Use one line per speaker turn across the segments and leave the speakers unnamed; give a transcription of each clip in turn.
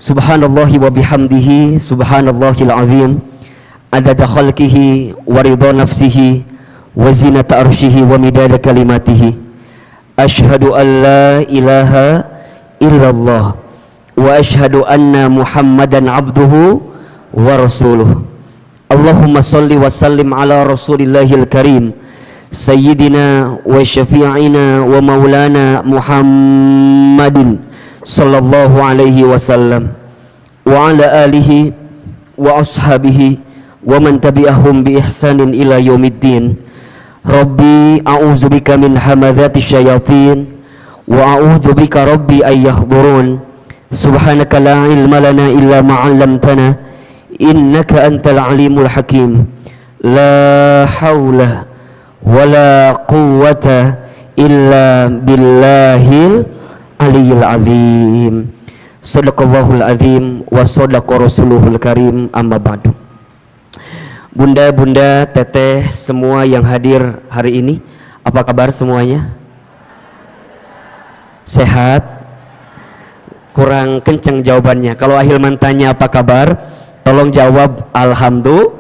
Subhanallahi wa bihamdihi, subhanallahil azim, adada khalqihi wa ridha nafsihi wa zinata arshihi wa midada kalimatihi. Ashhadu an la ilaha illallah wa ashhadu anna Muhammadan abduhu wa rasuluh. Allahumma salli wa sallim ala rasulillahil karim sayyidina wa syafi'ina wa maulana Muhammadin sallallahu alaihi wasallam wa ala alihi wa ashabihi wa man tabi'ahum bi ihsanin ila yaumiddin. Rabbi a'udzubika min hamadzati syayatin wa a'udzubika rabbi ay yahdurun. Subhanaka la ilma lana illa ma 'allamtana innaka antal alimul hakim. La haula wala quwwata illa billahil aliyil azim. Sadaqallahul azim wa sadaqa rasuluhul karim. Amma ba'du. Bunda-bunda, teteh, semua yang hadir hari ini, apa kabar semuanya? Sehat? Kurang kenceng jawabannya. Kalau Ahilman tanya apa kabar, tolong jawab alhamdulillah.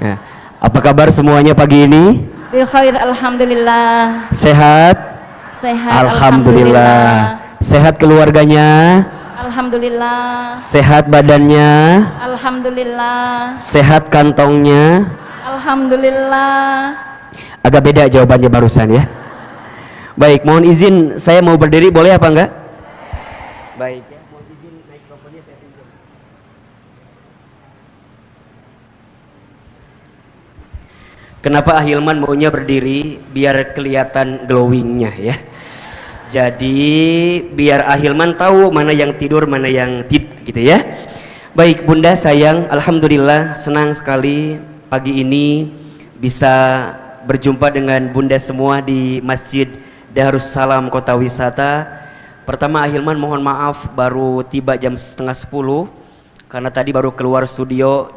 Ya. Apa kabar semuanya pagi ini?
Bil khair, alhamdulillah.
Sehat?
Sehat,
Alhamdulillah. Sehat keluarganya?
Alhamdulillah.
Sehat badannya?
Alhamdulillah.
Sehat kantongnya?
Alhamdulillah.
Agak beda jawabannya barusan ya. Baik, mohon izin saya mau berdiri, boleh apa enggak? Baik ya, mohon izin mikrofonnya saya pinjam. Kenapa Ahilman maunya berdiri? Biar kelihatan glowingnya ya. Jadi biar Ahilman tahu mana yang tidur, mana yang tidak gitu ya. Baik bunda sayang, alhamdulillah senang sekali pagi ini bisa berjumpa dengan bunda semua di Masjid Darussalam Kota Wisata. Pertama Ahilman mohon maaf baru tiba jam setengah 10 karena tadi baru keluar studio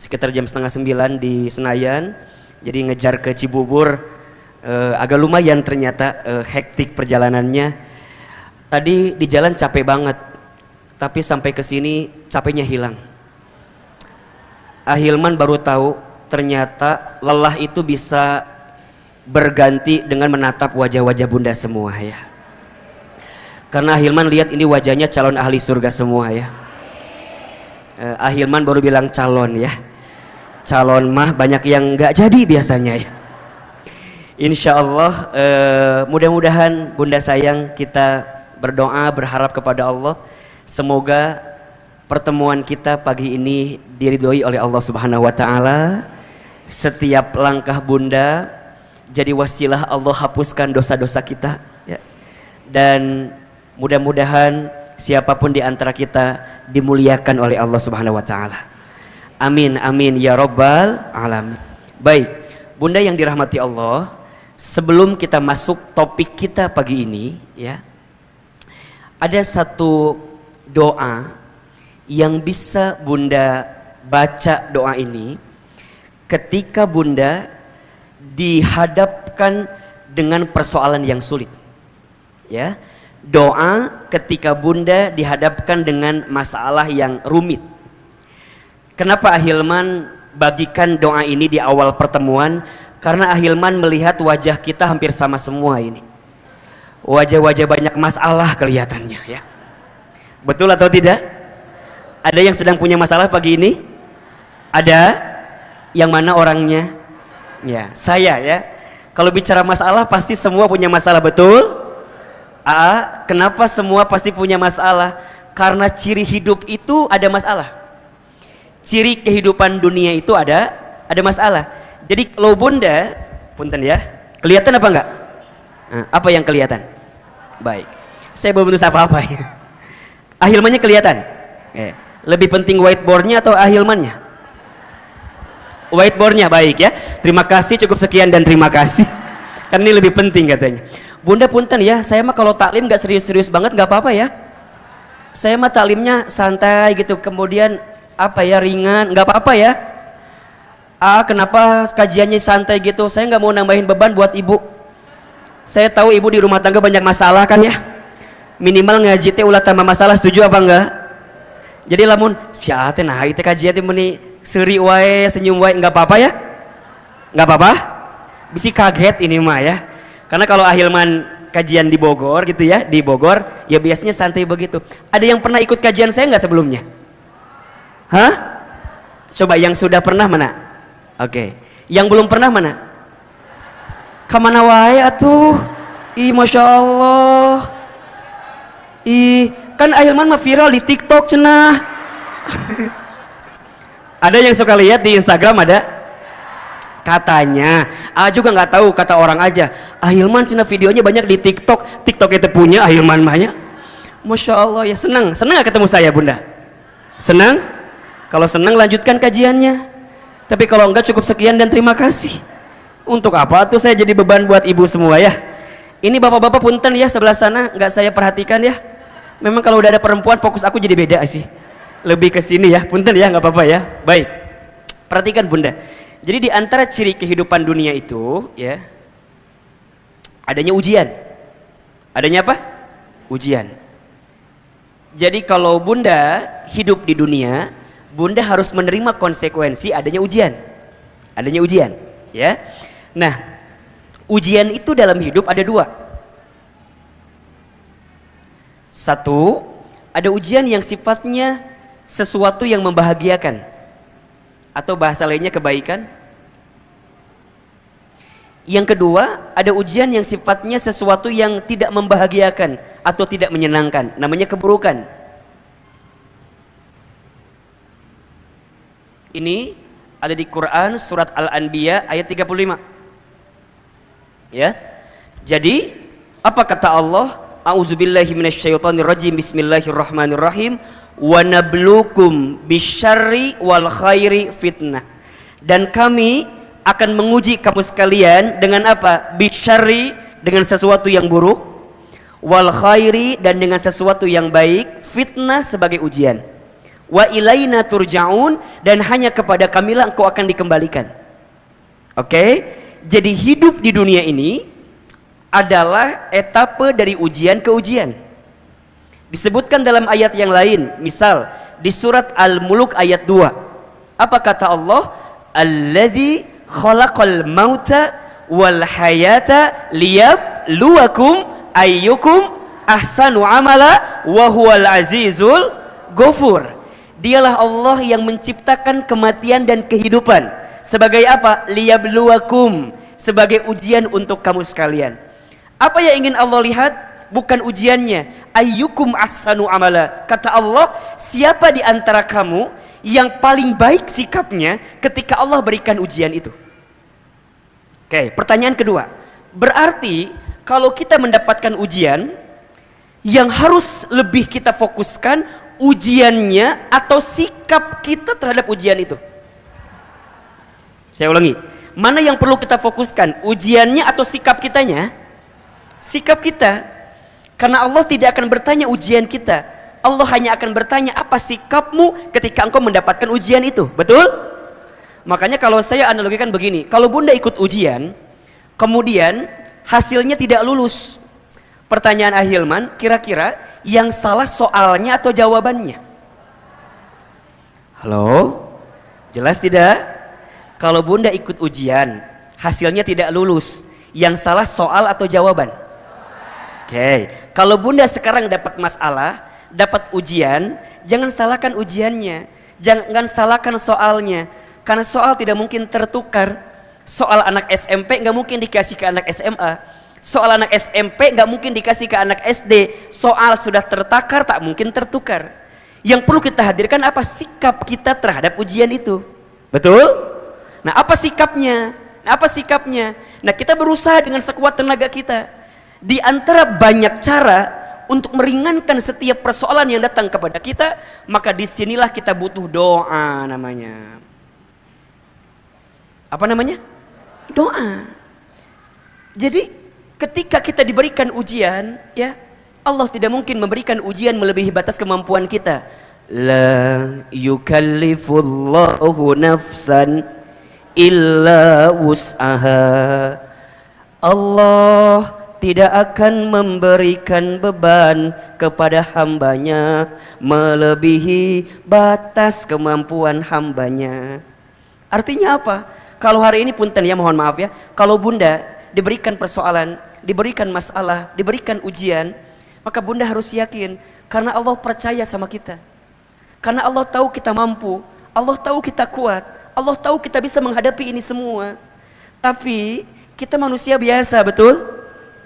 sekitar jam setengah 9 di Senayan. Jadi ngejar ke Cibubur. Agak lumayan ternyata hektik perjalanannya. Tadi di jalan capek banget, tapi sampai ke sini capeknya hilang. Ahilman baru tahu ternyata lelah itu bisa berganti dengan menatap wajah-wajah bunda semua ya. Karena Ahilman lihat ini wajahnya calon ahli surga semua ya. Ahilman baru bilang calon ya. Calon mah banyak yang nggak jadi biasanya ya. Insya Allah mudah-mudahan bunda sayang kita berdoa berharap kepada Allah semoga pertemuan kita pagi ini diridhoi oleh Allah Subhanahu wa taala. Setiap langkah bunda jadi wasilah Allah hapuskan dosa-dosa kita ya. Dan mudah-mudahan siapapun di antara kita dimuliakan oleh Allah Subhanahu wa taala. Amin amin ya rabbal alamin. Baik, bunda yang dirahmati Allah, sebelum kita masuk topik kita pagi ini ya, ada satu doa yang bisa bunda baca doa ini ketika bunda dihadapkan dengan persoalan yang sulit ya. Doa ketika bunda dihadapkan dengan masalah yang rumit. Kenapa Ahilman bagikan doa ini di awal pertemuan? Karena Ahilman melihat wajah kita hampir sama semua ini. Wajah-wajah banyak masalah kelihatannya ya. Betul atau tidak? Ada yang sedang punya masalah pagi ini? Ada? Yang mana orangnya? Ya, saya ya. Kalau bicara masalah pasti semua punya masalah, betul? Kenapa semua pasti punya masalah? Karena ciri hidup itu ada masalah. Ciri kehidupan dunia itu ada masalah. Jadi kalau bunda, punten ya, kelihatan apa enggak? Apa yang kelihatan? Baik, saya belum menulis apa-apa ya. Ahilmannya kelihatan? Lebih penting whiteboardnya atau ahilmannya? Whiteboardnya, baik ya. Terima kasih, cukup sekian dan terima kasih. Kan ini lebih penting katanya. Bunda punten ya, saya mah kalau taklim nggak serius-serius banget nggak apa-apa ya. Saya mah taklimnya santai gitu, kemudian apa ya ringan, nggak apa-apa ya. Kenapa kajiannya santai gitu? Saya nggak mau nambahin beban buat ibu. Saya tahu ibu di rumah tangga banyak masalah kan ya. Minimal ngaji teh ulah tambah masalah, setuju apa enggak? Jadi lamun sia teh nah ieu teh kajian teh meuni seuri wae, senyum wae enggak apa-apa ya? Enggak apa-apa? Bisi kaget ini mah ya. Karena kalau ahilman kajian di Bogor gitu ya, di Bogor ya biasanya santai begitu. Ada yang pernah ikut kajian saya enggak sebelumnya? Hah? Coba yang sudah pernah mana? Oke. Yang belum pernah mana? Kamana wae atuh? Ih, Masya Allah. Ih, kan ahilman mah viral di TikTok cenah. Ada yang suka lihat di Instagram ada? Katanya, juga nggak tahu, kata orang aja. Ahilman cenah videonya banyak di TikTok. TikTok itu punya ahilman mahnya. Masya Allah ya, senang nggak ketemu saya bunda? Senang? Kalau senang lanjutkan kajiannya. Tapi kalau enggak cukup sekian dan terima kasih. Untuk apa tuh saya jadi beban buat ibu semua ya? Ini bapak-bapak punten ya sebelah sana nggak saya perhatikan ya. Memang kalau udah ada perempuan fokus aku jadi beda sih. Lebih ke sini ya, punten ya nggak apa-apa ya. Baik, perhatikan bunda. Jadi di antara ciri kehidupan dunia itu ya, adanya ujian. Adanya apa? Ujian. Jadi kalau bunda hidup di dunia, bunda harus menerima konsekuensi adanya ujian. Adanya ujian, ya. Nah, ujian itu dalam hidup ada dua. Satu, ada ujian yang sifatnya sesuatu yang membahagiakan, atau bahasa lainnya kebaikan. Yang kedua, ada ujian yang sifatnya sesuatu yang tidak membahagiakan atau tidak menyenangkan, namanya keburukan. Ini ada di Quran surat Al-Anbiya ayat 35. Ya. Jadi, apa kata Allah? A'udzubillahi minasyaitonirrajim. Bismillahirrahmanirrahim. Wa nabluukum bisyarri wal khairi fitnah. Dan kami akan menguji kamu sekalian dengan apa? Bisyarri, dengan sesuatu yang buruk, wal khairi, dan dengan sesuatu yang baik, fitnah sebagai ujian. Wa ilaina turja'un, dan hanya kepada kamilah engkau akan dikembalikan. Oke? Jadi hidup di dunia ini adalah etape dari ujian ke ujian. Disebutkan dalam ayat yang lain, misal di surat Al-Mulk ayat 2. Apa kata Allah? Alladzi khalaqal mauta wal hayata liyabluwakum ayyukum ahsanu amala wa huwal azizul ghafur. Dialah Allah yang menciptakan kematian dan kehidupan. Sebagai apa? Liyabluwakum, sebagai ujian untuk kamu sekalian. Apa yang ingin Allah lihat? Bukan ujiannya. Ayyukum ahsanu amala. Kata Allah, siapa di antara kamu yang paling baik sikapnya ketika Allah berikan ujian itu? Oke, pertanyaan kedua. Berarti kalau kita mendapatkan ujian, yang harus lebih kita fokuskan ujiannya atau sikap kita terhadap ujian itu? Saya ulangi. Mana yang perlu kita fokuskan? Ujiannya atau sikap kitanya? Sikap kita. Karena Allah tidak akan bertanya ujian kita. Allah hanya akan bertanya apa sikapmu ketika engkau mendapatkan ujian itu. Betul? Makanya kalau saya analogikan begini, kalau bunda ikut ujian, kemudian hasilnya tidak lulus. Pertanyaan Ahilman, kira-kira yang salah soalnya atau jawabannya? Halo? Jelas tidak? Kalau bunda ikut ujian, hasilnya tidak lulus, yang salah soal atau jawaban? Oke, kalau bunda sekarang dapat masalah, dapat ujian, jangan salahkan ujiannya, jangan salahkan soalnya, karena soal tidak mungkin tertukar. Soal anak SMP nggak mungkin dikasih ke anak SMA, soal anak SMP nggak mungkin dikasih ke anak SD. Soal sudah tertakar, tak mungkin tertukar. Yang perlu kita hadirkan apa? Sikap kita terhadap ujian itu. Betul? Nah, apa sikapnya? Nah, kita berusaha dengan sekuat tenaga kita. Di antara banyak cara untuk meringankan setiap persoalan yang datang kepada kita, maka disinilah kita butuh doa namanya. Apa namanya? Doa. Jadi ketika kita diberikan ujian, ya, Allah tidak mungkin memberikan ujian melebihi batas kemampuan kita. La yukallifullahu nafsan illa wus'aha. Allah tidak akan memberikan beban kepada hambanya melebihi batas kemampuan hambanya. Artinya apa? Kalau hari ini punten ya, mohon maaf ya, kalau bunda diberikan persoalan, diberikan masalah, diberikan ujian, maka bunda harus yakin karena Allah percaya sama kita. Karena Allah tahu kita mampu, Allah tahu kita kuat, Allah tahu kita bisa menghadapi ini semua. Tapi kita manusia biasa, betul?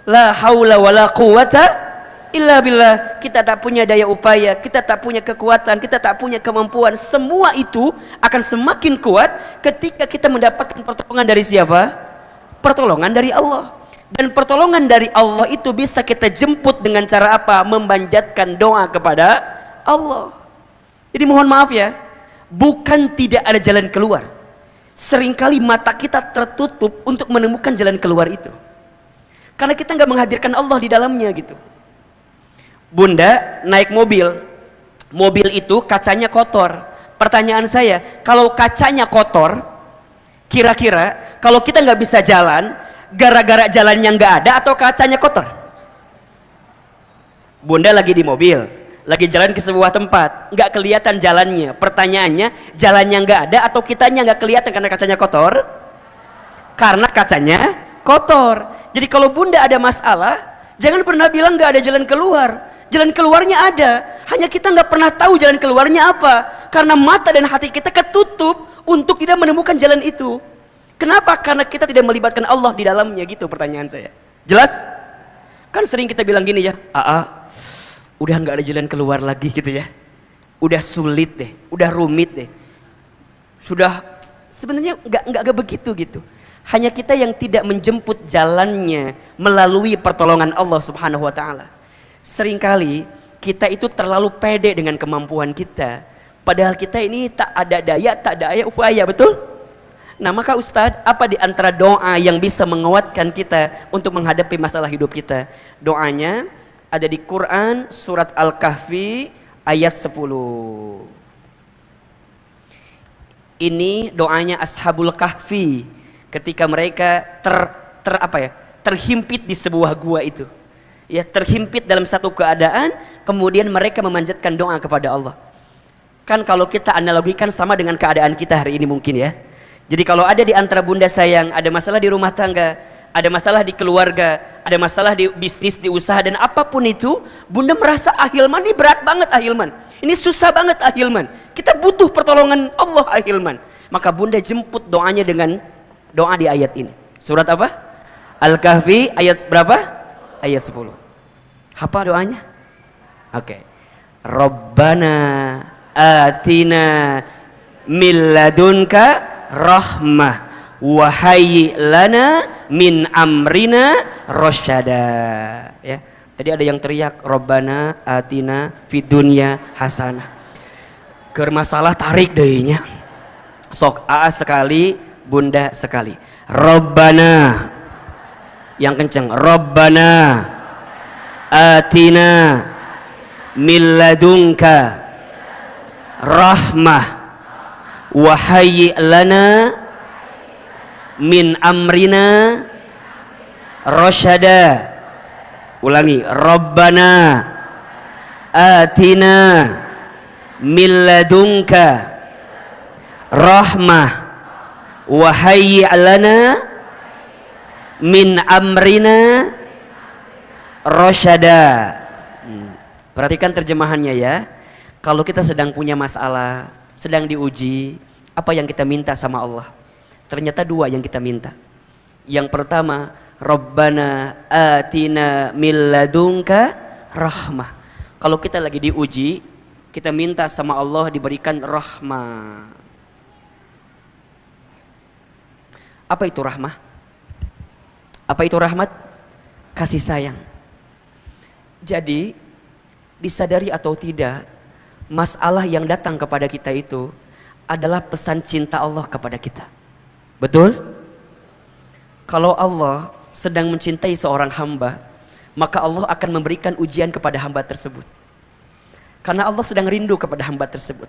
La haula wala quwata illa billah. Kita tak punya daya upaya, kita tak punya kekuatan, kita tak punya kemampuan. Semua itu akan semakin kuat ketika kita mendapatkan pertolongan dari siapa? Pertolongan dari Allah. Dan pertolongan dari Allah itu bisa kita jemput dengan cara apa? Memanjatkan doa kepada Allah. Jadi mohon maaf ya, bukan tidak ada jalan keluar. Seringkali mata kita tertutup untuk menemukan jalan keluar itu. Karena kita nggak menghadirkan Allah di dalamnya gitu. Bunda naik mobil, mobil itu kacanya kotor. Pertanyaan saya, kalau kacanya kotor, kira-kira kalau kita nggak bisa jalan, gara-gara jalannya nggak ada atau kacanya kotor? Bunda lagi di mobil, lagi jalan ke sebuah tempat, nggak kelihatan jalannya. Pertanyaannya, jalannya nggak ada atau kitanya nggak kelihatan karena kacanya kotor? Karena kacanya kotor. Jadi kalau bunda ada masalah, jangan pernah bilang nggak ada jalan keluar. Jalan keluarnya ada, hanya kita nggak pernah tahu jalan keluarnya apa. Karena mata dan hati kita ketutup untuk tidak menemukan jalan itu. Kenapa? Karena kita tidak melibatkan Allah di dalamnya, gitu pertanyaan saya. Jelas? Kan sering kita bilang gini ya, udah nggak ada jalan keluar lagi gitu ya. Udah sulit deh, udah rumit deh. Sudah sebenarnya nggak begitu gitu. Hanya kita yang tidak menjemput jalannya melalui pertolongan Allah Subhanahu wa taala. Seringkali kita itu terlalu pede dengan kemampuan kita. Padahal kita ini tak ada daya, tak ada upaya, betul? Nah, maka Ustadz, apa di antara doa yang bisa menguatkan kita untuk menghadapi masalah hidup kita? Doanya ada di Quran surat Al-Kahfi ayat 10. Ini doanya Ashabul Kahfi ketika mereka terhimpit di sebuah gua itu. Ya, terhimpit dalam satu keadaan, kemudian mereka memanjatkan doa kepada Allah. Kan kalau kita analogikan sama dengan keadaan kita hari ini mungkin ya. Jadi kalau ada di antara bunda sayang, ada masalah di rumah tangga, ada masalah di keluarga, ada masalah di bisnis, di usaha, dan apapun itu, bunda merasa Ahilman ini berat banget Ahilman. Ini susah banget Ahilman. Kita butuh pertolongan Allah Ahilman. Maka bunda jemput doanya dengan doa di ayat ini. Surat apa? Al-Kahfi ayat berapa? Ayat 10. Apa doanya? Oke. Rabbana atina min ladunka rahmah wa hayyi lana min amrina rasyada. Ya. Tadi ada yang teriak Rabbana atina fid dunya hasanah. Keur masalah tarik deui nya. Sok aa sekali, bunda sekali. Rabbana yang kenceng, Rabbana atina min ladunka rahmah wa hayyi lana min amrina rasyada. Ulangi, Rabbana atina min ladunka rahmah wa hayyi lana min amrina rasyada. Perhatikan terjemahannya ya. Kalau kita sedang punya masalah, sedang diuji, apa yang kita minta sama Allah? Ternyata dua yang kita minta. Yang pertama, Rabbana atina min ladunka rahmah. Kalau kita lagi diuji, kita minta sama Allah diberikan rahmah. Apa itu rahmah? Apa itu rahmat? Kasih sayang. Jadi, disadari atau tidak, masalah yang datang kepada kita itu adalah pesan cinta Allah kepada kita. Betul? Kalau Allah sedang mencintai seorang hamba, maka Allah akan memberikan ujian kepada hamba tersebut. Karena Allah sedang rindu kepada hamba tersebut.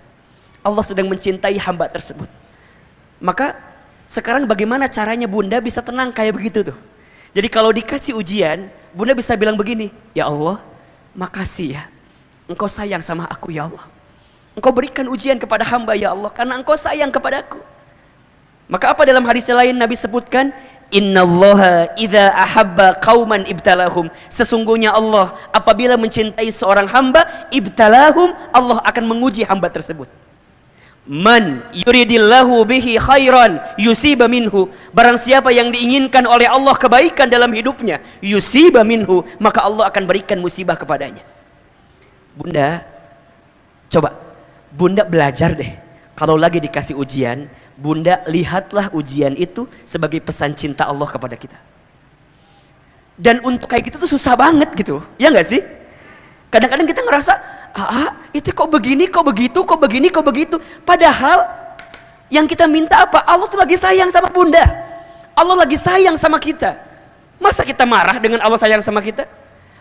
Allah sedang mencintai hamba tersebut. Maka sekarang bagaimana caranya bunda bisa tenang kayak begitu tuh? Jadi kalau dikasih ujian, bunda bisa bilang begini, ya Allah, makasih ya, engkau sayang sama aku ya Allah. Engkau berikan ujian kepada hamba ya Allah, karena engkau sayang kepadaku. Maka apa dalam hadis lain Nabi sebutkan, innallaha idza ahabba qauman ibtalahum. Sesungguhnya Allah apabila mencintai seorang hamba, ibtalahum, Allah akan menguji hamba tersebut. Man yuridillahu bihi khairan yusiba minhu. Barang siapa yang diinginkan oleh Allah kebaikan dalam hidupnya, yusiba minhu, maka Allah akan berikan musibah kepadanya. Bunda, coba bunda belajar deh. Kalau lagi dikasih ujian, bunda lihatlah ujian itu sebagai pesan cinta Allah kepada kita. Dan untuk kayak gitu tuh susah banget gitu, ya nggak sih? Kadang-kadang kita ngerasa, itu kok begini, kok begitu, kok begini, kok begitu. Padahal yang kita minta apa? Allah tuh lagi sayang sama bunda. Allah lagi sayang sama kita. Masa kita marah dengan Allah sayang sama kita?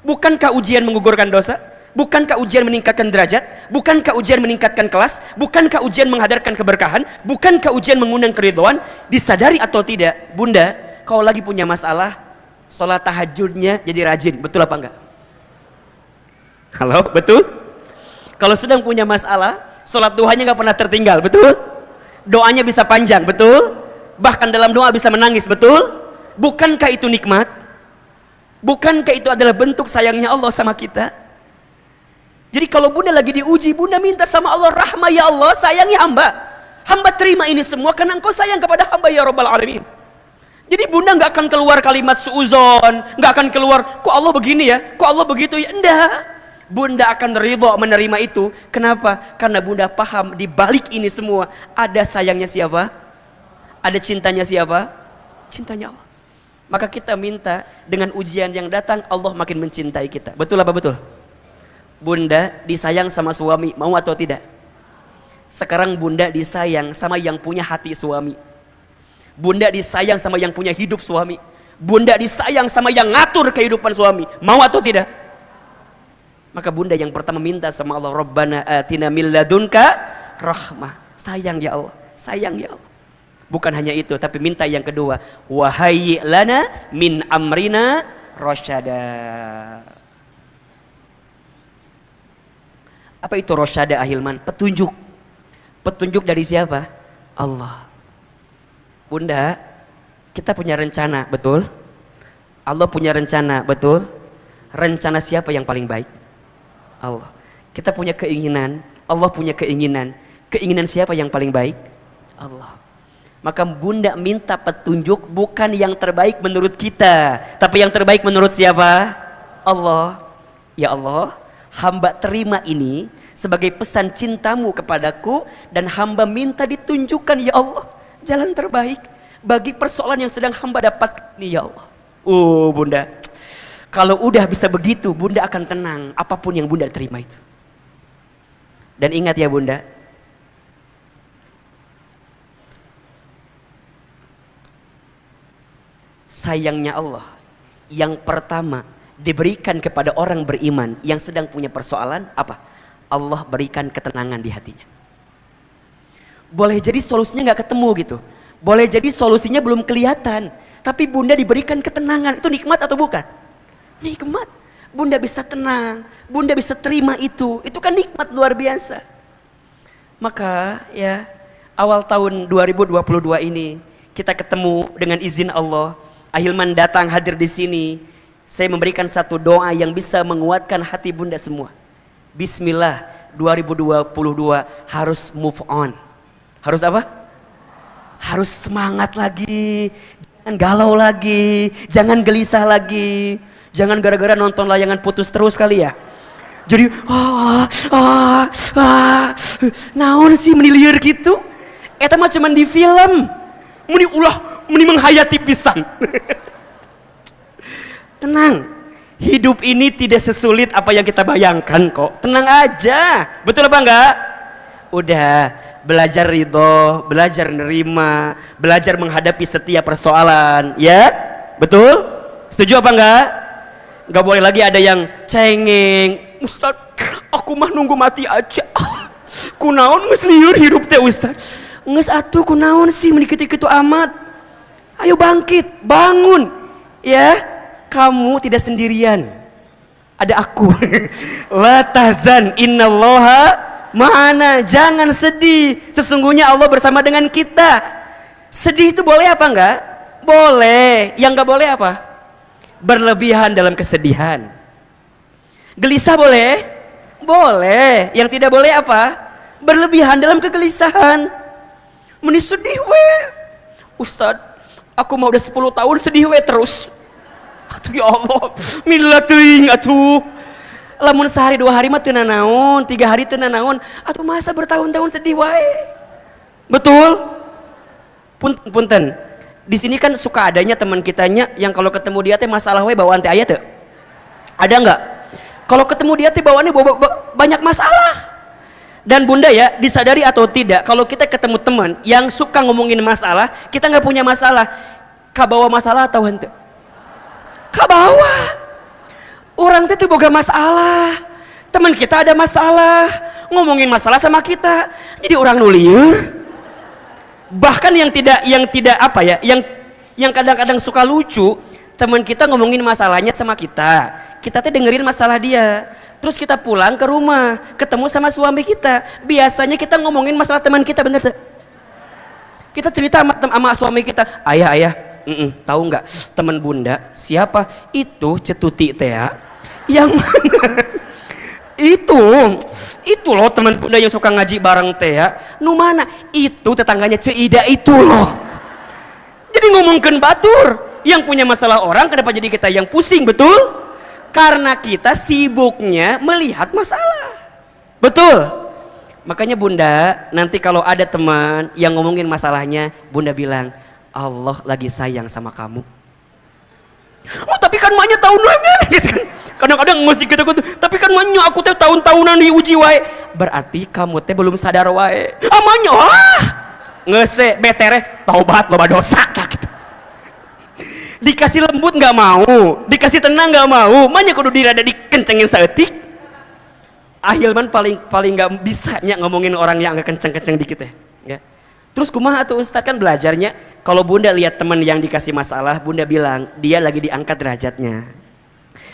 Bukankah ujian menggugurkan dosa? Bukankah ujian meningkatkan derajat? Bukankah ujian meningkatkan kelas? Bukankah ujian menghadirkan keberkahan? Bukankah ujian mengundang keridhaan? Disadari atau tidak, bunda, kalau lagi punya masalah, sholat tahajudnya jadi rajin. Betul apa enggak? Halo, betul? Kalau sedang punya masalah, sholat duhanya nggak pernah tertinggal, betul? Doanya bisa panjang, betul? Bahkan dalam doa bisa menangis, betul? Bukankah itu nikmat? Bukankah itu adalah bentuk sayangnya Allah sama kita? Jadi kalau bunda lagi diuji, bunda minta sama Allah rahmah, ya Allah sayangi hamba. Hamba terima ini semua karena engkau sayang kepada hamba ya Rabbal Alamin. Jadi bunda nggak akan keluar kalimat suuzon, nggak akan keluar, kok Allah begini ya, kok Allah begitu ya, enggak. Bunda akan ridha menerima itu. Kenapa? Karena bunda paham di balik ini semua ada sayangnya siapa? Ada cintanya siapa? Cintanya Allah. Maka kita minta dengan ujian yang datang, Allah makin mencintai kita. Betul apa betul? Bunda disayang sama suami, mau atau tidak? Sekarang bunda disayang sama yang punya hati suami. Bunda disayang sama yang punya hidup suami. Bunda disayang sama yang ngatur kehidupan suami, mau atau tidak? Maka bunda yang pertama minta sama Allah, Rabbana atina min ladunka rahmah. Sayang ya Allah, sayang ya Allah. Bukan hanya itu, tapi minta yang kedua, wahayyi lana min amrina rasyada. Apa itu rasyada ahilman? Petunjuk. Petunjuk dari siapa? Allah. Bunda, kita punya rencana, betul? Allah punya rencana, betul? Rencana siapa yang paling baik? Allah. Kita punya keinginan, Allah punya keinginan. Keinginan siapa yang paling baik? Allah. Maka bunda minta petunjuk bukan yang terbaik menurut kita, tapi yang terbaik menurut siapa? Allah. Ya Allah, hamba terima ini sebagai pesan cintamu kepadaku, dan hamba minta ditunjukkan ya Allah jalan terbaik bagi persoalan yang sedang hamba dapat nih ya Allah. Bunda, kalau udah bisa begitu, bunda akan tenang apapun yang bunda terima itu. Dan ingat ya bunda, sayangnya Allah yang pertama diberikan kepada orang beriman yang sedang punya persoalan apa? Allah berikan ketenangan di hatinya. Boleh jadi solusinya nggak ketemu gitu, boleh jadi solusinya belum kelihatan, tapi bunda diberikan ketenangan. Itu nikmat atau bukan? Nikmat. Bunda bisa tenang, bunda bisa terima itu kan nikmat luar biasa. Maka ya, awal tahun 2022 ini kita ketemu dengan izin Allah. Ahilman datang hadir di sini. Saya memberikan satu doa yang bisa menguatkan hati bunda semua. Bismillah, 2022 harus move on. Harus apa? Harus semangat lagi. Jangan galau lagi, jangan gelisah lagi. Jangan gara-gara nonton layangan putus terus kali ya. Jadi naon sih meniliar gitu. Eta mah cuman di film. Muni menghayati pisan. Tenang, hidup ini tidak sesulit apa yang kita bayangkan kok. Tenang aja, betul apa enggak? Udah, belajar ridho, belajar nerima, belajar menghadapi setiap persoalan, ya? Betul? Setuju apa enggak? Enggak boleh lagi ada yang cengeng. Ustaz, aku mah nunggu mati aja. Kunaon geus lieur hidup teh Ustaz. Geus atuh kunaon sih menikiti kitu amat. Ayo bangkit, bangun. Ya, kamu tidak sendirian. Ada aku. La tahzan innallaha ma'ana. Jangan sedih. Sesungguhnya Allah bersama dengan kita. Sedih itu boleh apa enggak? Boleh. Yang enggak boleh apa? Berlebihan dalam kesedihan. Gelisah boleh? Boleh. Yang tidak boleh apa? Berlebihan dalam kegelisahan. Meni sedih we. Ustad, aku mau udah 10 tahun sedih we terus. Atuh ya Allah, mila teuing atuh. Lamun sehari 2 hari mah teu nanaon, 3 hari teu nanaon, atuh masa bertahun-tahun sedih wae. Betul? Punten. Di sini kan suka adanya teman kitanya yang kalau ketemu dia teh masalah we bawaan teh aya teu? Ada enggak? Kalau ketemu dia teh bawaannya banyak masalah. Dan bunda ya, disadari atau tidak, kalau kita ketemu teman yang suka ngomongin masalah, kita nggak punya masalah, kabawa masalah atau henteu? Kabawa. Orang teh boga masalah. Teman kita ada masalah, ngomongin masalah sama kita, jadi orang nulieur. Bahkan yang tidak apa ya, yang kadang-kadang suka lucu, teman kita ngomongin masalahnya sama kita teh dengerin masalah dia, terus kita pulang ke rumah ketemu sama suami kita, biasanya kita ngomongin masalah teman kita, bener tuh? Kita cerita sama suami kita, ayah tahu nggak teman bunda siapa itu cetuti teh ya, yang mana itu loh teman bunda yang suka ngaji bareng teh ya, nu mana itu tetangganya Ceida itu loh. Jadi ngomongkan batur, yang punya masalah orang kenapa jadi kita yang pusing? Betul? Karena kita sibuknya melihat masalah. Betul? Makanya bunda, nanti kalau ada teman yang ngomongin masalahnya, bunda bilang, Allah lagi sayang sama kamu. Oh tapi kan maknya tahun lama gitu kan. Kadang-kadang ngusik gitu, tapi kan maknya aku teh tahun-tahunan diuji wae. Berarti kamu teh belum sadar wae. Amanya ngese betere taubat loba dosa gitu. Dikasih lembut nggak mau, dikasih tenang nggak mau, makanya kudu dirada dikencengin saeutik. Ahilman paling nggak bisanya ngomongin orang yang agak kenceng-kenceng dikit ya. Terus kumaha tuh Ustadz, kan belajarnya kalau bunda lihat teman yang dikasih masalah, bunda bilang dia lagi diangkat derajatnya.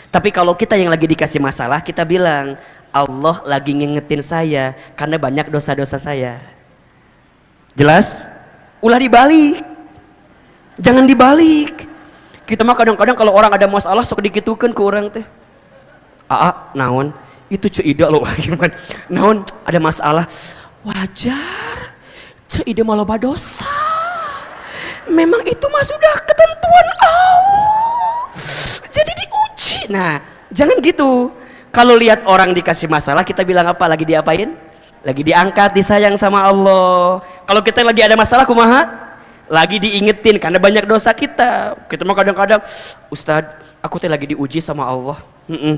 Tapi kalau kita yang lagi dikasih masalah, kita bilang Allah lagi ngingetin saya karena banyak dosa-dosa saya. Jelas? Ulah dibalik, jangan dibalik. Kita mah kadang-kadang kalau orang ada masalah sok dikitukeun ke orang teh. Naon? Itu Ceida loh gimana? Naon ada masalah? Wajar. Ceida malah loba dosa. Memang itu mah sudah ketentuan Allah. Jadi diuji. Nah, jangan gitu. Kalau lihat orang dikasih masalah, kita bilang apa? Lagi diapain? Lagi diangkat, disayang sama Allah. Kalau kita lagi ada masalah kumaha? Lagi diingetin karena banyak dosa kita. Kita mah kadang-kadang, Ustadz, aku teh lagi diuji sama Allah.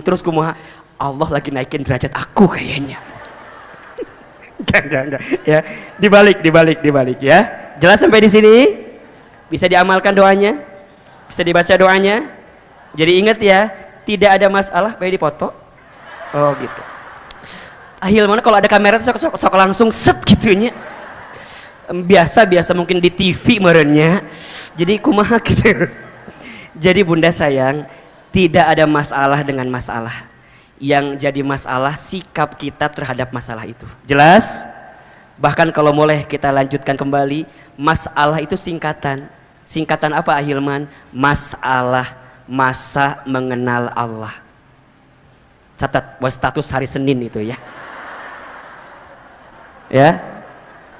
Terus kumaha? Allah lagi naikin derajat aku kayaknya. Enggak. Ya, dibalik ya. Jelas sampai di sini? Bisa diamalkan doanya? Bisa dibaca doanya? Jadi ingat ya, tidak ada masalah, baik dipoto. Oh gitu. Ahilman kalau ada kamera sok langsung set gitunya. Biasa mungkin di TV merenya, jadi kumaha gitu. Jadi bunda sayang, tidak ada masalah dengan masalah. Yang jadi masalah sikap kita terhadap masalah itu. Jelas? Bahkan kalau boleh kita lanjutkan kembali, masalah itu singkatan apa Ahilman? Masalah masa mengenal Allah. Catat buat status hari Senin itu ya. Ya.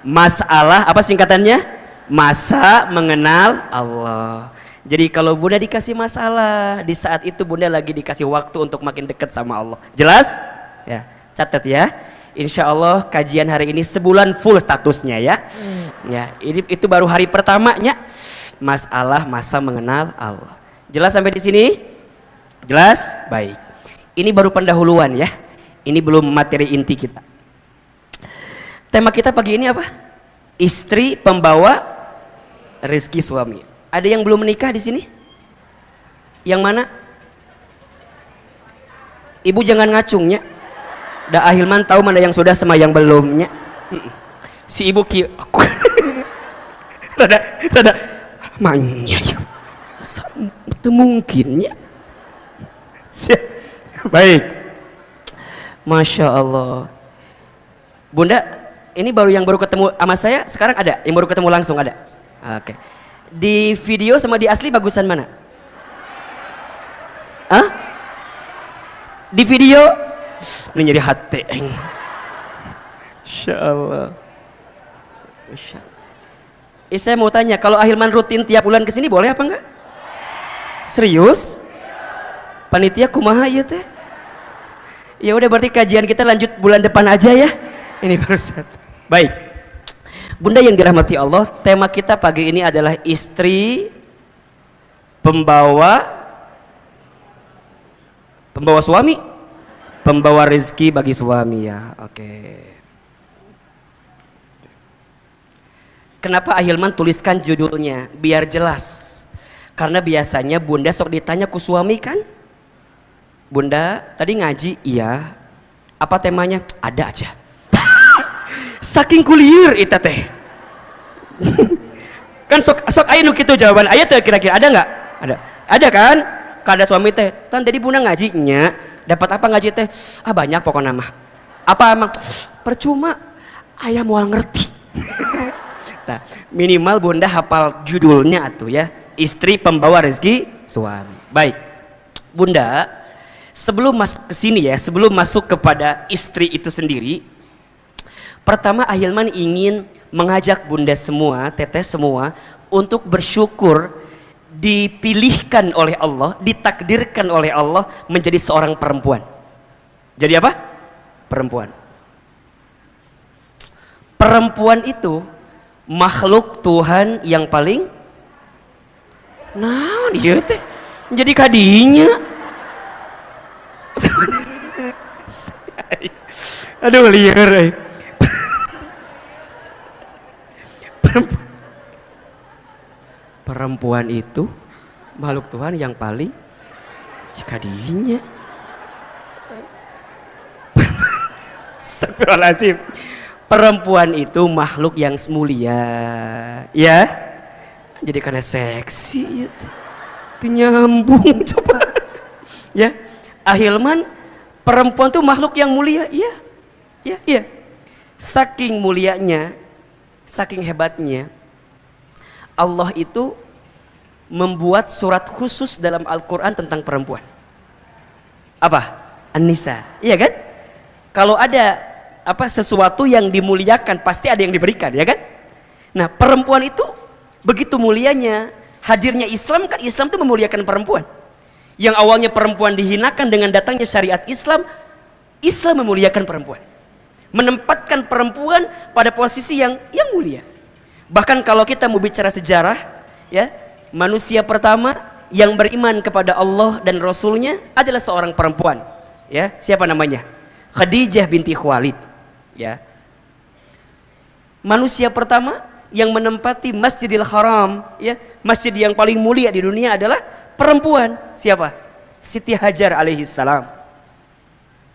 Masalah apa singkatannya? Masa mengenal Allah. Jadi kalau bunda dikasih masalah, di saat itu bunda lagi dikasih waktu untuk makin dekat sama Allah. Jelas? Ya, catat ya. Insya Allah kajian hari ini sebulan full statusnya ya. Ya, itu baru hari pertamanya. Masalah masa mengenal Allah. Jelas sampai di sini? Jelas? Baik. Ini baru pendahuluan ya. Ini belum materi inti kita. Tema kita pagi ini apa? Istri pembawa rezeki suami. Ada yang belum menikah di sini? Yang mana? Ibu jangan ngacungnya. Da Ahilman tahu mana yang sudah sama yang belumnya. Si ibu rada manya ya. Itu mungkinnya. Baik. Masya Allah. Bunda, ini yang baru ketemu sama saya, sekarang ada? Yang baru ketemu langsung ada? Oke. Di video sama di asli bagusan mana? Hah? Di video? Ini jadi hati. Masya Allah. Masya Allah. Saya mau tanya, kalau Ahilman rutin tiap bulan kesini boleh apa enggak? Serius? Panitia kumaha ya teh? Ya udah berarti kajian kita lanjut bulan depan aja ya. Ini baru satu. Baik. Bunda yang dirahmati Allah, tema kita pagi ini adalah istri pembawa suami, pembawa rezeki bagi suami ya. Oke. Kenapa Ahilman tuliskan judulnya? Biar jelas. Karena biasanya Bunda sok ditanya ku suami kan? Bunda, tadi ngaji? Iya. Apa temanya? Ada aja. Saking kulier itu teh. Kan sok aya nu kitu jawaban. Aya teh kira-kira ada nggak? Ada. Ada kan? Kada suami teh. Tan tadi Bunda ngaji nya, dapat apa ngaji teh? Ah banyak pokoknya mah. Apa emang? Percuma aya moal ngerti. Nah, minimal Bunda hafal judulnya tuh ya. Istri pembawa rezeki suami. Baik. Bunda, sebelum masuk ke sini ya, sebelum masuk kepada istri itu sendiri, pertama Ahilman ingin mengajak Bunda semua, teteh semua untuk bersyukur dipilihkan oleh Allah, ditakdirkan oleh Allah menjadi seorang perempuan. Jadi apa? Perempuan. Perempuan itu makhluk Tuhan yang paling nah dia teh jadi kadinya. Aduh liar. Perempuan itu makhluk Tuhan yang paling kadinya. Astagfirullahaladzim. Perempuan itu makhluk yang mulia, ya. Jadi karena seksi, itu nyambung coba, ya. Ahilman, perempuan itu makhluk yang mulia, iya, iya, iya. Saking mulianya, saking hebatnya, Allah itu membuat surat khusus dalam Al-Quran tentang perempuan. Apa? An-Nisa, iya kan? Kalau ada sesuatu yang dimuliakan pasti ada yang diberikan, ya kan? Nah, perempuan itu begitu mulianya, hadirnya Islam kan, Islam itu memuliakan perempuan. Yang awalnya perempuan dihinakan, dengan datangnya syariat Islam, Islam memuliakan perempuan, menempatkan perempuan pada posisi yang mulia. Bahkan kalau kita mau bicara sejarah, ya, manusia pertama yang beriman kepada Allah dan Rasulnya adalah seorang perempuan, ya. Siapa namanya? Khadijah binti Khuwailid, ya. Manusia pertama yang menempati Masjidil Haram, ya, masjid yang paling mulia di dunia adalah perempuan. Siapa? Siti Hajar alaihissalam,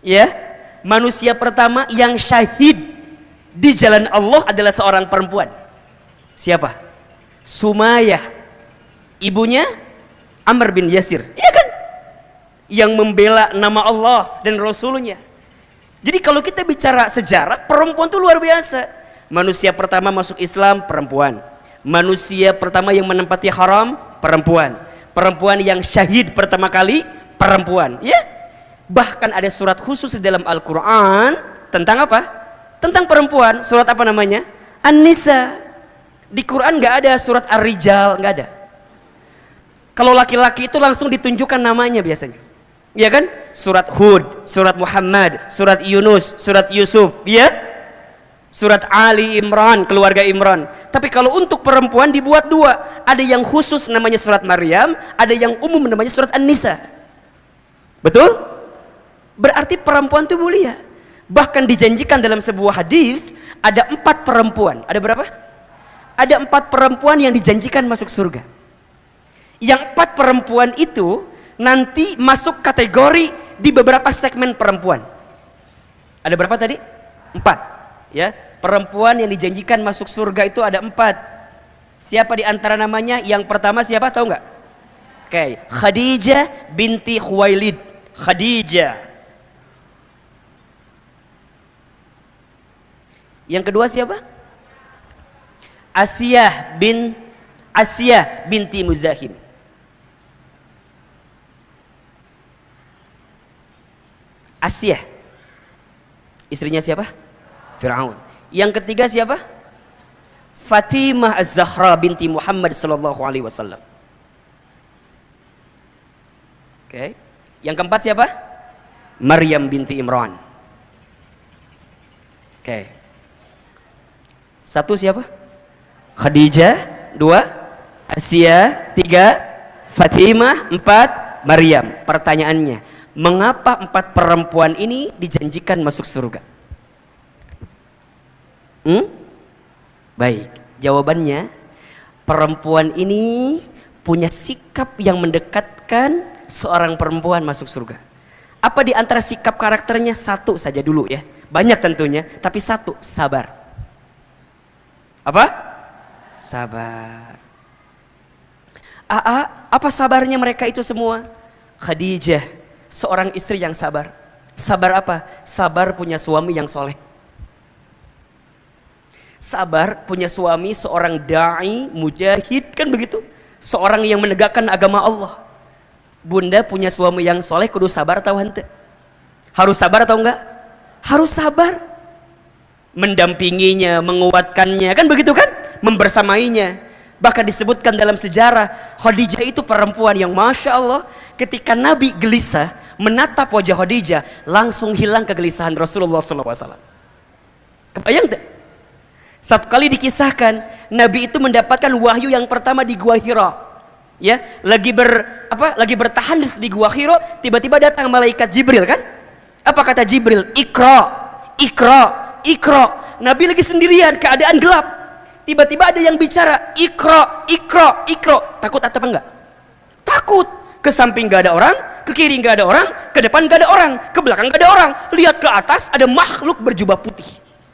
ya. Manusia pertama yang syahid di jalan Allah adalah seorang perempuan. Siapa? Sumayyah, ibunya Amr bin Yasir, ya kan? Yang membela nama Allah dan Rasulnya. Jadi kalau kita bicara sejarah, perempuan itu luar biasa. Manusia pertama masuk Islam, perempuan. Manusia pertama yang menempati haram, perempuan. Perempuan yang syahid pertama kali, perempuan, ya. Bahkan ada surat khusus di dalam Al-Quran tentang apa? Tentang perempuan. Surat apa namanya? An-Nisa. Di Quran nggak ada surat Ar-Rijal, nggak ada. Kalau laki-laki itu langsung ditunjukkan namanya biasanya, ya kan? Surat Hud, surat Muhammad, surat Yunus, surat Yusuf, ya. Surat Ali Imran, keluarga Imran. Tapi kalau untuk perempuan dibuat dua. Ada yang khusus namanya surat Maryam, ada yang umum namanya surat An-Nisa. Betul? Berarti perempuan itu mulia. Bahkan dijanjikan dalam sebuah hadis ada 4 perempuan. Ada berapa? Ada 4 perempuan yang dijanjikan masuk surga. Yang 4 perempuan itu nanti masuk kategori di beberapa segmen perempuan. Ada berapa tadi? 4. Ya, perempuan yang dijanjikan masuk surga itu ada 4. Siapa di antara namanya? Yang pertama siapa, tahu nggak? Oke, Khadijah binti Khuwailid. Khadijah. Yang kedua siapa? Asiyah binti Muzahim. Asiyah. Istrinya siapa? Fir'aun. Yang ketiga siapa? Fatimah Az-Zahra binti Muhammad sallallahu alaihi wasallam. Oke. Yang keempat siapa? Maryam binti Imran. Oke. Satu siapa? Khadijah. Dua Asiyah. Tiga Fatimah. Empat Maryam. Pertanyaannya, mengapa empat perempuan ini dijanjikan masuk surga? Baik, jawabannya, perempuan ini punya sikap yang mendekatkan seorang perempuan masuk surga. Apa di antara sikap karakternya? Satu saja dulu ya, banyak tentunya, tapi satu, sabar. Apa? Sabar. Apa sabarnya mereka itu semua? Khadijah, seorang istri yang sabar. Sabar apa? Sabar punya suami yang soleh. Sabar punya suami seorang da'i, mujahid, kan begitu? Seorang yang menegakkan agama Allah. Bunda punya suami yang soleh, kudu sabar atau hente? Harus sabar atau enggak? Harus sabar. Mendampinginya, menguatkannya, kan begitu kan? Membersamainya. Bahkan disebutkan dalam sejarah, Khadijah itu perempuan yang Masya Allah, ketika Nabi gelisah menatap wajah Khadijah, langsung hilang kegelisahan Rasulullah SAW. Kebayang tak? Satu kali dikisahkan, Nabi itu mendapatkan wahyu yang pertama di Gua Hira. Ya, lagi bertahan di Gua Hira, tiba-tiba datang malaikat Jibril kan? Apa kata Jibril? Iqra, Iqra, Iqra. Nabi lagi sendirian, keadaan gelap. Tiba-tiba ada yang bicara, Iqra, Iqra, Iqra. Takut atau enggak? Takut. Ke samping enggak ada orang, ke kiri enggak ada orang, ke depan enggak ada orang, ke belakang enggak ada orang. Lihat ke atas ada makhluk berjubah putih.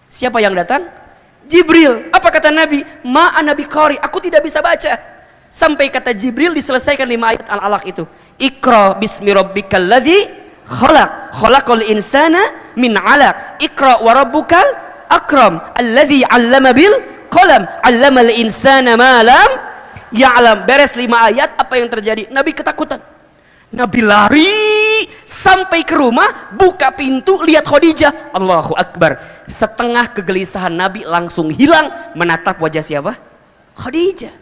Siapa yang datang? Jibril. Apa kata Nabi? Ma'ana biqari, aku tidak bisa baca. Sampai kata Jibril diselesaikan 5 ayat Al-Alaq itu. Iqra bismi rabbikal ladzi khalaq, khalaqal insana min 'alaq. Iqra wa rabbukal akram, alladzi 'allama bil qalam, 'allamal insana ma lam ya'lam. Beres 5 ayat, apa yang terjadi? Nabi ketakutan. Nabi lari sampai ke rumah, buka pintu, lihat Khadijah. Allahu Akbar. Setengah kegelisahan Nabi langsung hilang menatap wajah siapa? Khadijah.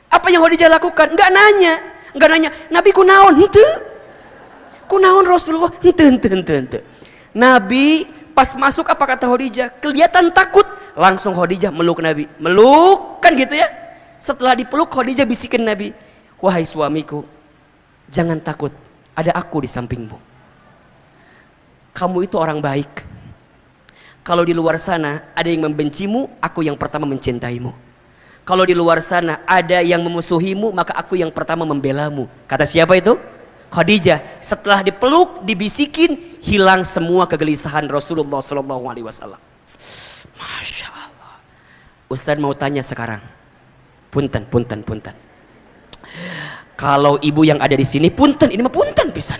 Apa yang Khadijah lakukan? Enggak nanya. Nabi kunaon? Henteu. Kunaon Rasulullah? Henteu. Nabi pas masuk apa kata Khadijah? Kelihatan takut. Langsung Khadijah meluk Nabi. Meluk kan gitu ya. Setelah dipeluk, Khadijah bisikin Nabi, wahai suamiku, jangan takut, ada aku di sampingmu. Kamu itu orang baik. Kalau di luar sana ada yang membencimu, aku yang pertama mencintaimu. Kalau di luar sana ada yang memusuhimu, maka aku yang pertama membelamu. Kata siapa itu? Khadijah. Setelah dipeluk, dibisikin, hilang semua kegelisahan Rasulullah SAW. Masya Allah. Ustaz mau tanya sekarang. Punten. Kalau ibu yang ada di sini, punten, ini mah punten pisan.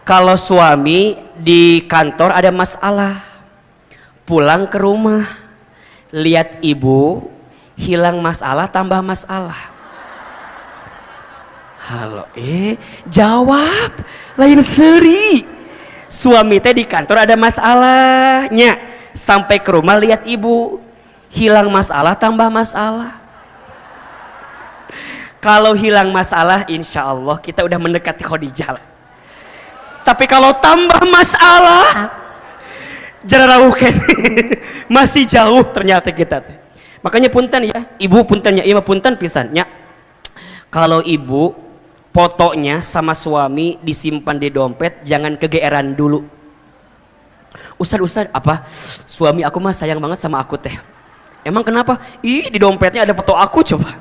Kalau suami di kantor ada masalah, pulang ke rumah, lihat ibu, hilang masalah, tambah masalah. Halo, jawab, lain seri. Suami teh di kantor ada masalahnya, sampai ke rumah lihat ibu, hilang masalah, tambah masalah. Kalau hilang masalah, insya Allah kita udah mendekati Khadijah. Tapi kalau tambah masalah, jarauhkan. Masih jauh ternyata kita. Makanya punten ya, ibu puntennya, ima punten pisannya. Kalau ibu fotonya sama suami disimpan di dompet, jangan kegeeran dulu. Ustaz, apa? Suami aku mah sayang banget sama aku teh. Emang kenapa? Ih, di dompetnya ada foto aku coba.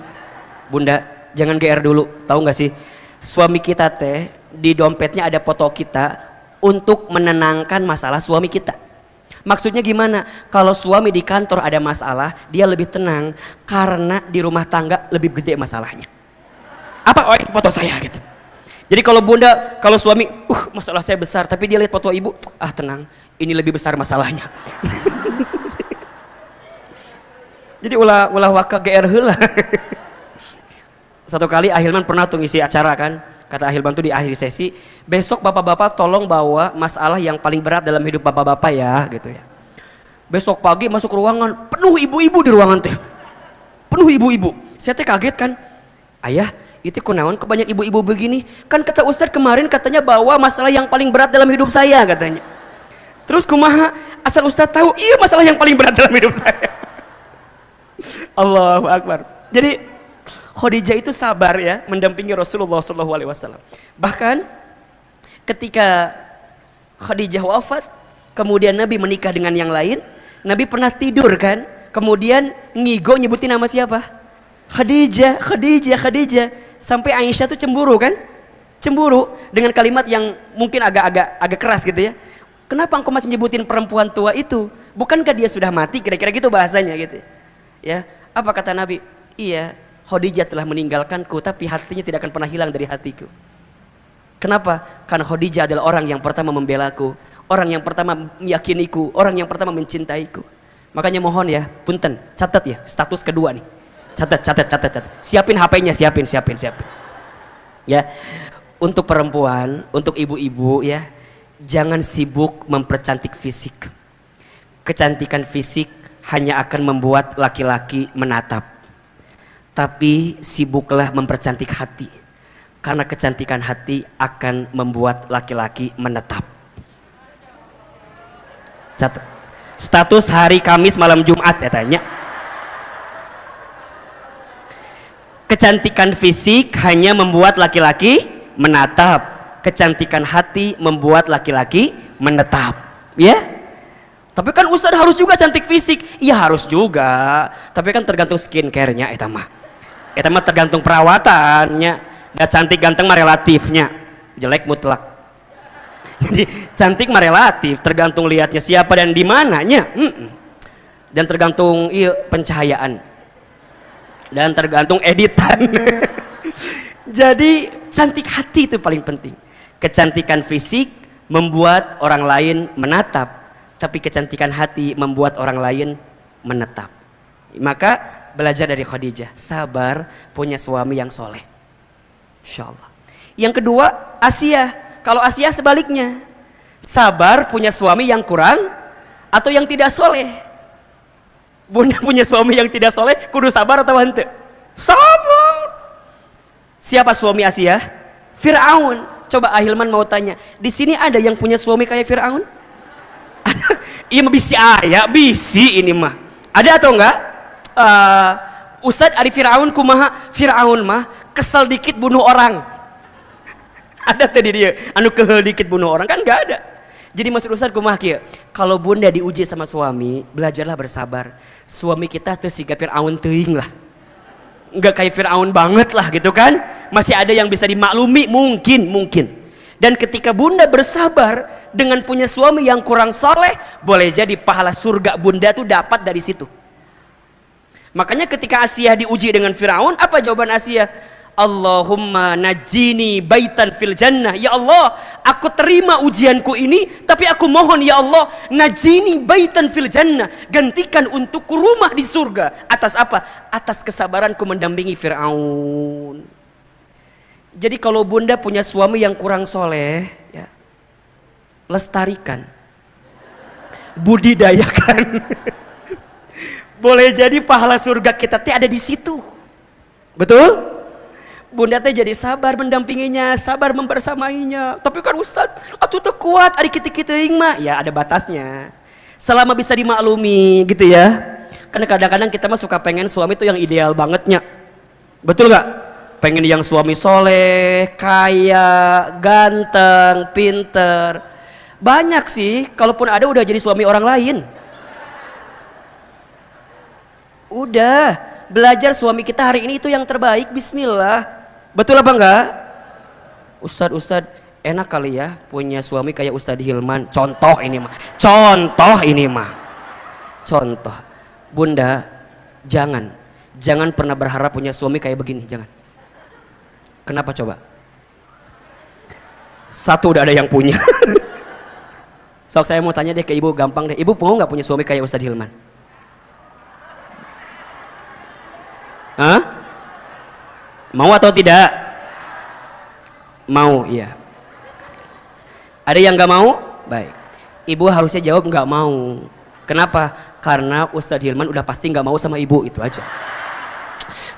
Bunda, jangan GR dulu, tahu nggak sih? Suami kita teh di dompetnya ada foto kita untuk menenangkan masalah suami kita. Maksudnya gimana? Kalau suami di kantor ada masalah, dia lebih tenang karena di rumah tangga lebih gede masalahnya. Apa? Oh, ini foto saya gitu. Jadi kalau suami, masalah saya besar, tapi dia lihat foto ibu, tenang, ini lebih besar masalahnya. Jadi ulah waka GR heula. Satu kali Ahilman pernah tuh ngisi acara kan, kata Ahilman tuh di akhir sesi, besok bapak-bapak tolong bawa masalah yang paling berat dalam hidup bapak-bapak ya, gitu ya. Besok pagi masuk ruangan, penuh ibu-ibu di ruangan teh, penuh ibu-ibu. Saya teh kaget kan, ayah, itu kunaon kebanyak ibu-ibu begini? Kan kata Ustadz kemarin katanya bawa masalah yang paling berat dalam hidup saya katanya. Terus kumaha? Asal Ustadz tahu, iya masalah yang paling berat dalam hidup saya. Allahu Akbar. Jadi Khadijah itu sabar ya mendampingi Rasulullah SAW. Bahkan ketika Khadijah wafat, kemudian Nabi menikah dengan yang lain, Nabi pernah tidur kan, kemudian ngigo nyebutin nama siapa? Khadijah, Khadijah, Khadijah. Sampai Aisyah tuh cemburu kan? Cemburu dengan kalimat yang mungkin agak keras gitu ya. Kenapa engkau masih nyebutin perempuan tua itu? Bukankah dia sudah mati? Kira-kira gitu bahasanya gitu. Ya, apa kata Nabi? Iya, Khadijah telah meninggalkanku, tapi hatinya tidak akan pernah hilang dari hatiku. Kenapa? Karena Khadijah adalah orang yang pertama membelaku, orang yang pertama meyakiniku, orang yang pertama mencintaiku. Makanya mohon ya, punten, catat ya, status kedua nih. Catat. Siapin HP-nya, siapin. Ya. Untuk perempuan, untuk ibu-ibu ya, jangan sibuk mempercantik fisik. Kecantikan fisik hanya akan membuat laki-laki menatap. Tapi sibuklah mempercantik hati. Karena kecantikan hati akan membuat laki-laki menetap. Catat. Status hari Kamis malam Jumat ya tanya. Kecantikan fisik hanya membuat laki-laki menatap. Kecantikan hati membuat laki-laki menetap. Ya? Tapi kan Ustadz harus juga cantik fisik. Iya harus juga. Tapi kan tergantung skincare-nya eta mah tergantung perawatannya. Dan cantik ganteng mah relatifnya. Jelek mutlak. Jadi cantik mah relatif, tergantung lihatnya siapa dan di mananya. Dan tergantung pencahayaan. Dan tergantung editan. Jadi cantik hati itu paling penting. Kecantikan fisik membuat orang lain menatap, tapi kecantikan hati membuat orang lain menetap. Maka belajar dari Khadijah, sabar punya suami yang soleh, insyaallah. Yang kedua Asia. Kalau Asia sebaliknya, sabar punya suami yang kurang atau yang tidak soleh. Bunda punya suami yang tidak soleh, kudu sabar atau henteu? Sabar. Siapa suami Asia? Fir'aun. Coba Ahilman mau tanya, di sini ada yang punya suami kayak Fir'aun? Iya bisi bisi ini mah. Ada atau enggak? Ustadz ari Fir'aun kumaha? Fir'aun mah kesel dikit bunuh orang. Ada tadi dia, anu kehel dikit bunuh orang kan enggak ada. Jadi maksud Ustadz kumaha kieu? Kalau bunda diuji sama suami, belajarlah bersabar. Suami kita teu siga Fir'aun teuing lah. Enggak kayak Fir'aun banget lah gitu kan. Masih ada yang bisa dimaklumi mungkin. Dan ketika bunda bersabar dengan punya suami yang kurang soleh, boleh jadi pahala surga bunda tuh dapat dari situ. Makanya ketika Asia diuji dengan Fir'aun, apa jawaban Asia? Allahumma najini baitan fil jannah. Ya Allah, aku terima ujianku ini, tapi aku mohon ya Allah, najini baitan fil jannah, gantikan untukku rumah di surga. Atas apa? Atas kesabaranku mendampingi Fir'aun. Jadi kalau bunda punya suami yang kurang soleh ya, lestarikan, budidayakan. Boleh jadi pahala surga kita teh ada di situ. Betul? Bunda teh jadi sabar mendampinginya, sabar membersamainya. Tapi kan Ustadz, atuh teu kuat ari kitu-kitu mah. Ya ada batasnya. Selama bisa dimaklumi gitu ya. Karena kadang-kadang kita mah suka pengen suami itu yang ideal bangetnya. Betul gak? Pengen yang suami soleh, kaya, ganteng, pinter. Banyak sih, kalaupun ada udah jadi suami orang lain. Udah, belajar suami kita hari ini itu yang terbaik, bismillah. Betul apa enggak? Ustadz, enak kali ya punya suami kayak Ustadz Hilman. Contoh ini mah. Contoh. Bunda, jangan pernah berharap punya suami kayak begini, jangan. Kenapa coba? Satu udah ada yang punya. Sok saya mau tanya deh ke ibu, gampang deh. Ibu mau nggak punya suami kayak Ustadz Hilman? Hah? Mau atau tidak? Mau, iya. Ada yang nggak mau? Baik. Ibu harusnya jawab nggak mau. Kenapa? Karena Ustadz Hilman udah pasti nggak mau sama ibu, itu aja.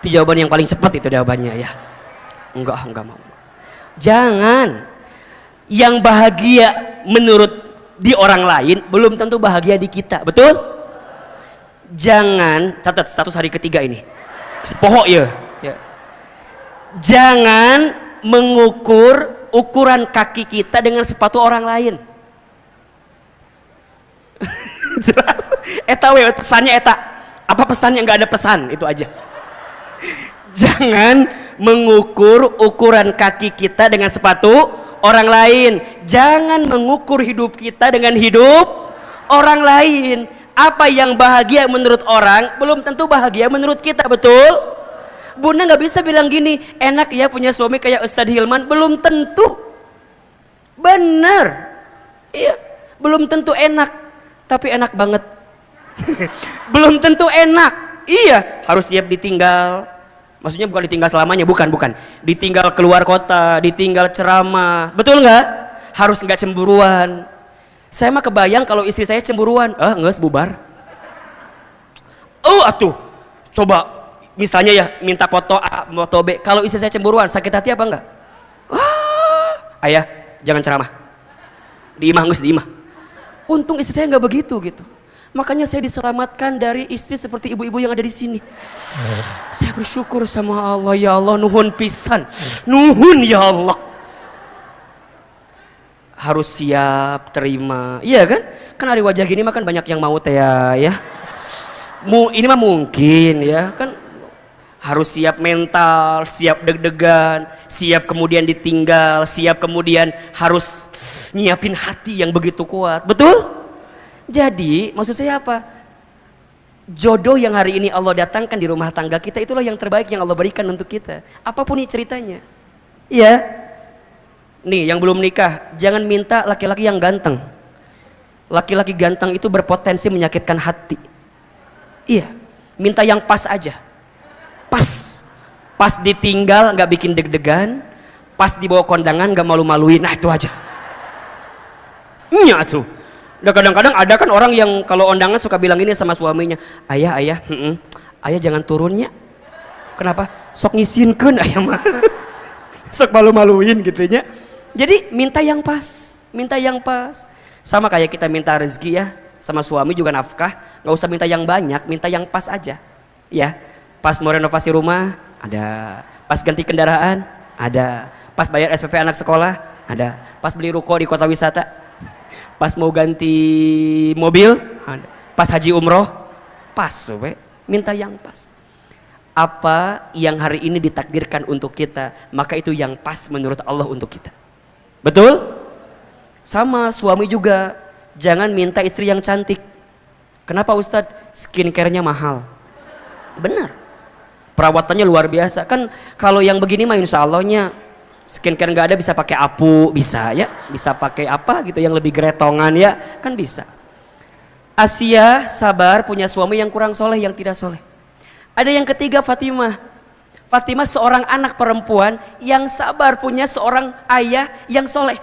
Itu jawaban yang paling cepat, itu jawabannya ya. Enggak mau. Jangan. Yang bahagia menurut di orang lain belum tentu bahagia di kita, betul? Jangan, catat status hari ketiga ini. Pohok ya. Jangan mengukur ukuran kaki kita dengan sepatu orang lain. Jelas. Eta we pesannya eta. Apa pesannya? Nggak ada pesan, itu aja. Jangan mengukur ukuran kaki kita dengan sepatu orang lain. Jangan mengukur hidup kita dengan hidup orang lain. Apa yang bahagia menurut orang belum tentu bahagia menurut kita, betul? Bunda nggak bisa bilang gini, enak ya punya suami kayak Ustadz Hilman, belum tentu. Bener. Iya, belum tentu enak, tapi enak banget. Belum tentu enak. Iya, harus siap ditinggal. Maksudnya bukan ditinggal selamanya, bukan. Ditinggal keluar kota, ditinggal ceramah. Betul nggak? Harus nggak cemburuan. Saya mah kebayang kalau istri saya cemburuan, nggak bubar. Oh, atuh. Coba misalnya ya minta foto A, foto B. Kalau istri saya cemburuan, sakit hati apa enggak? Ayah, jangan ceramah. Diimah. Untung istri saya nggak begitu gitu. Makanya saya diselamatkan dari istri seperti ibu-ibu yang ada di sini. Saya bersyukur sama Allah, ya Allah, nuhun pisan. Nuhun ya Allah. Harus siap terima. Iya kan? Kan hari wajah gini mah kan banyak yang mau teh ya. Ini mah mungkin ya kan, harus siap mental, siap deg-degan, siap kemudian ditinggal, siap kemudian harus nyiapin hati yang begitu kuat. Betul? Jadi maksud saya apa? Jodoh yang hari ini Allah datangkan di rumah tangga kita, itulah yang terbaik yang Allah berikan untuk kita. Apapun nih ceritanya. Iya. Nih yang belum nikah, jangan minta laki-laki yang ganteng. Laki-laki ganteng itu berpotensi menyakitkan hati. Iya. Minta yang pas aja. Pas ditinggal nggak bikin deg-degan, pas dibawa kondangan nggak malu-maluin. Nah itu aja. Tuh. Udah kadang-kadang ada kan orang yang kalau undangan suka bilang ini sama suaminya, ayah jangan turunnya. Kenapa? Sok ngisinkeun ayah mah. Sok malu-maluin gitunya. Jadi minta yang pas. Sama kayak kita minta rezeki ya, sama suami juga nafkah, nggak usah minta yang banyak, minta yang pas aja. Ya. Pas mau renovasi rumah ada, pas ganti kendaraan ada, pas bayar SPP anak sekolah ada, pas beli ruko di kota wisata, pas mau ganti mobil ada, pas haji umroh pas, minta yang pas. Apa yang hari ini ditakdirkan untuk kita, maka itu yang pas menurut Allah untuk kita. Betul? Sama suami juga, jangan minta istri yang cantik. Kenapa Ustadz? Skincare-nya mahal. Benar. Perawatannya luar biasa kan. Kalau yang begini mah insya Allahnya skincare nggak ada, bisa pakai apu, bisa ya, bisa pakai apa gitu yang lebih geretongan ya kan bisa. Asia sabar punya suami yang kurang soleh, yang tidak soleh. Ada yang ketiga Fatimah seorang anak perempuan yang sabar punya seorang ayah yang soleh.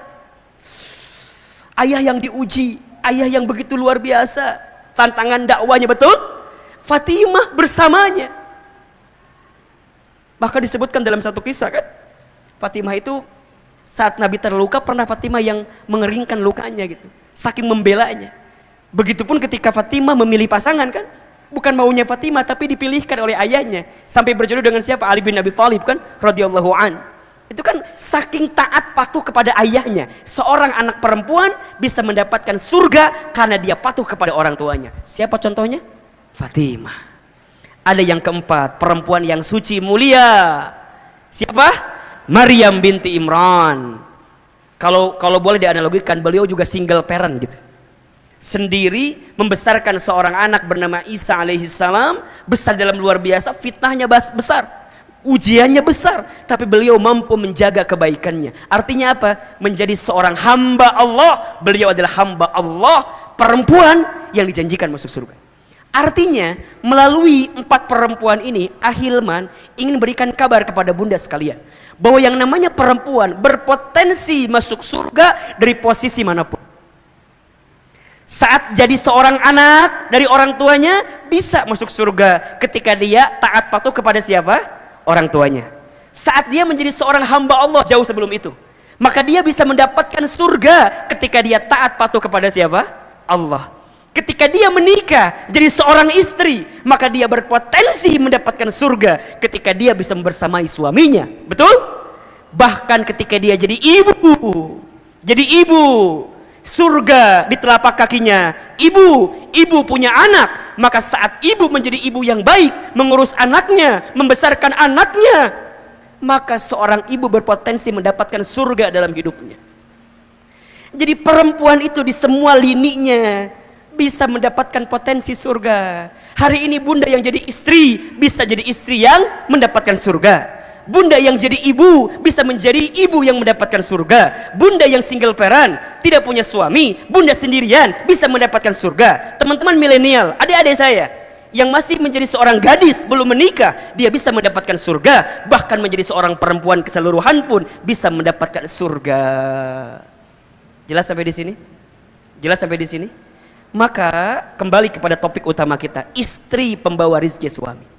Ayah yang diuji, ayah yang begitu luar biasa tantangan dakwanya, betul? Fatimah bersamanya. Bahkan disebutkan dalam satu kisah kan, Fatimah itu saat Nabi terluka pernah Fatimah yang mengeringkan lukanya gitu, saking membelanya. Begitupun ketika Fatimah memilih pasangan kan, bukan maunya Fatimah tapi dipilihkan oleh ayahnya, sampai berjodoh dengan siapa? Ali bin Abi Thalib kan, radhiyallahu an. Itu kan saking taat patuh kepada ayahnya. Seorang anak perempuan bisa mendapatkan surga karena dia patuh kepada orang tuanya. Siapa contohnya? Fatimah. Ada yang keempat, perempuan yang suci mulia. Siapa? Maryam binti Imran. Kalau boleh dianalogikan, beliau juga single parent gitu. Sendiri membesarkan seorang anak bernama Isa alaihissalam, besar dalam luar biasa, fitnahnya besar. Ujiannya besar, tapi beliau mampu menjaga kebaikannya. Artinya apa? Menjadi seorang hamba Allah. Beliau adalah hamba Allah, perempuan yang dijanjikan masuk surga. Artinya, melalui 4 perempuan ini, Ahilman ingin berikan kabar kepada bunda sekalian, bahwa yang namanya perempuan berpotensi masuk surga dari posisi manapun. Saat jadi seorang anak dari orang tuanya, bisa masuk surga ketika dia taat patuh kepada siapa? Orang tuanya. Saat dia menjadi seorang hamba Allah jauh sebelum itu, maka dia bisa mendapatkan surga ketika dia taat patuh kepada siapa? Allah. Ketika dia menikah jadi seorang istri, maka dia berpotensi mendapatkan surga ketika dia bisa membersamai suaminya. Betul? Bahkan ketika dia jadi ibu, surga di telapak kakinya. Ibu punya anak, maka saat ibu menjadi ibu yang baik, mengurus anaknya, membesarkan anaknya, maka seorang ibu berpotensi mendapatkan surga dalam hidupnya. Jadi perempuan itu di semua lininya bisa mendapatkan potensi surga. Hari ini bunda yang jadi istri bisa jadi istri yang mendapatkan surga. Bunda yang jadi ibu bisa menjadi ibu yang mendapatkan surga. Bunda yang single parent, tidak punya suami, bunda sendirian bisa mendapatkan surga. Teman-teman milenial, adik-adik saya yang masih menjadi seorang gadis belum menikah, dia bisa mendapatkan surga. Bahkan menjadi seorang perempuan keseluruhan pun bisa mendapatkan surga. Jelas sampai di sini? Jelas sampai di sini? Maka kembali kepada topik utama kita, istri pembawa rizki suami.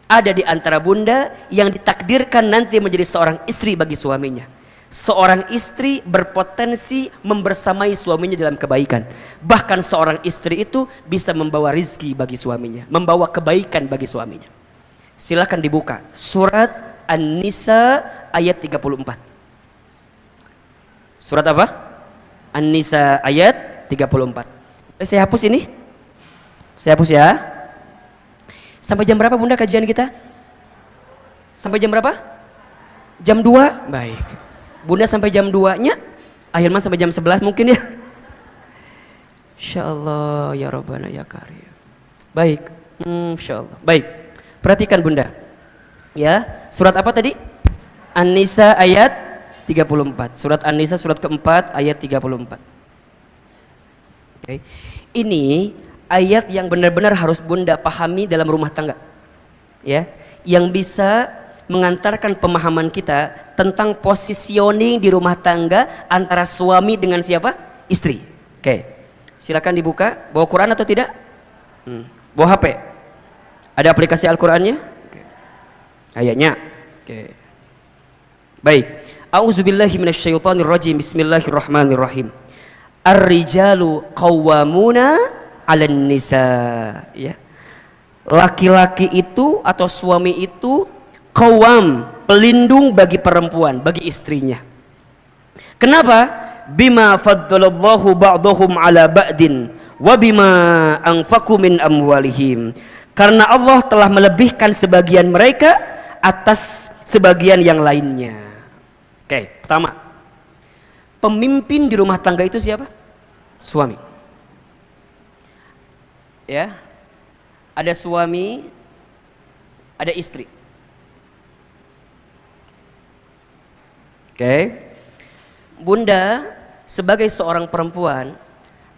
Ada di antara bunda yang ditakdirkan nanti menjadi seorang istri bagi suaminya. Seorang istri berpotensi membersamai suaminya dalam kebaikan. Bahkan seorang istri itu bisa membawa rizki bagi suaminya, membawa kebaikan bagi suaminya. Silakan dibuka surat An-Nisa ayat 34. Surat apa? An-Nisa ayat 34. Saya hapus ini. Saya hapus ya. Sampai jam berapa bunda kajian kita? Sampai jam berapa? Jam 2? Baik. Bunda sampai jam 2-nya, Ahilman sampai jam 11 mungkin ya. Insyaallah ya Rabbana ya Karim. Baik. Insyaallah. Baik. Perhatikan bunda. Ya, surat apa tadi? An-Nisa ayat 34. Surat An-Nisa surat keempat ayat 34. Okay. Ini ayat yang benar-benar harus bunda pahami dalam rumah tangga, ya, yang bisa mengantarkan pemahaman kita tentang positioning di rumah tangga antara suami dengan siapa? Istri. Oke, silakan dibuka. Bawa Quran atau tidak? Bawa HP? Ada aplikasi Al-Qurannya? Ayatnya. Oke. Baik. A'udzubillahi minasyaitonirrajim. Bismillahirrahmanirrahim. Ar-rijalu qawwamuna 'alan nisa, ya. Laki-laki itu atau suami itu qawwam, pelindung bagi perempuan, bagi istrinya. Kenapa? Bima faddalallahu ba'dahum 'ala ba'din wa bima anfaqu min amwalihim. Karena Allah telah melebihkan sebagian mereka atas sebagian yang lainnya. Oke, pertama, pemimpin di rumah tangga itu siapa? Suami. Ya, ada suami, ada istri. Oke, bunda sebagai seorang perempuan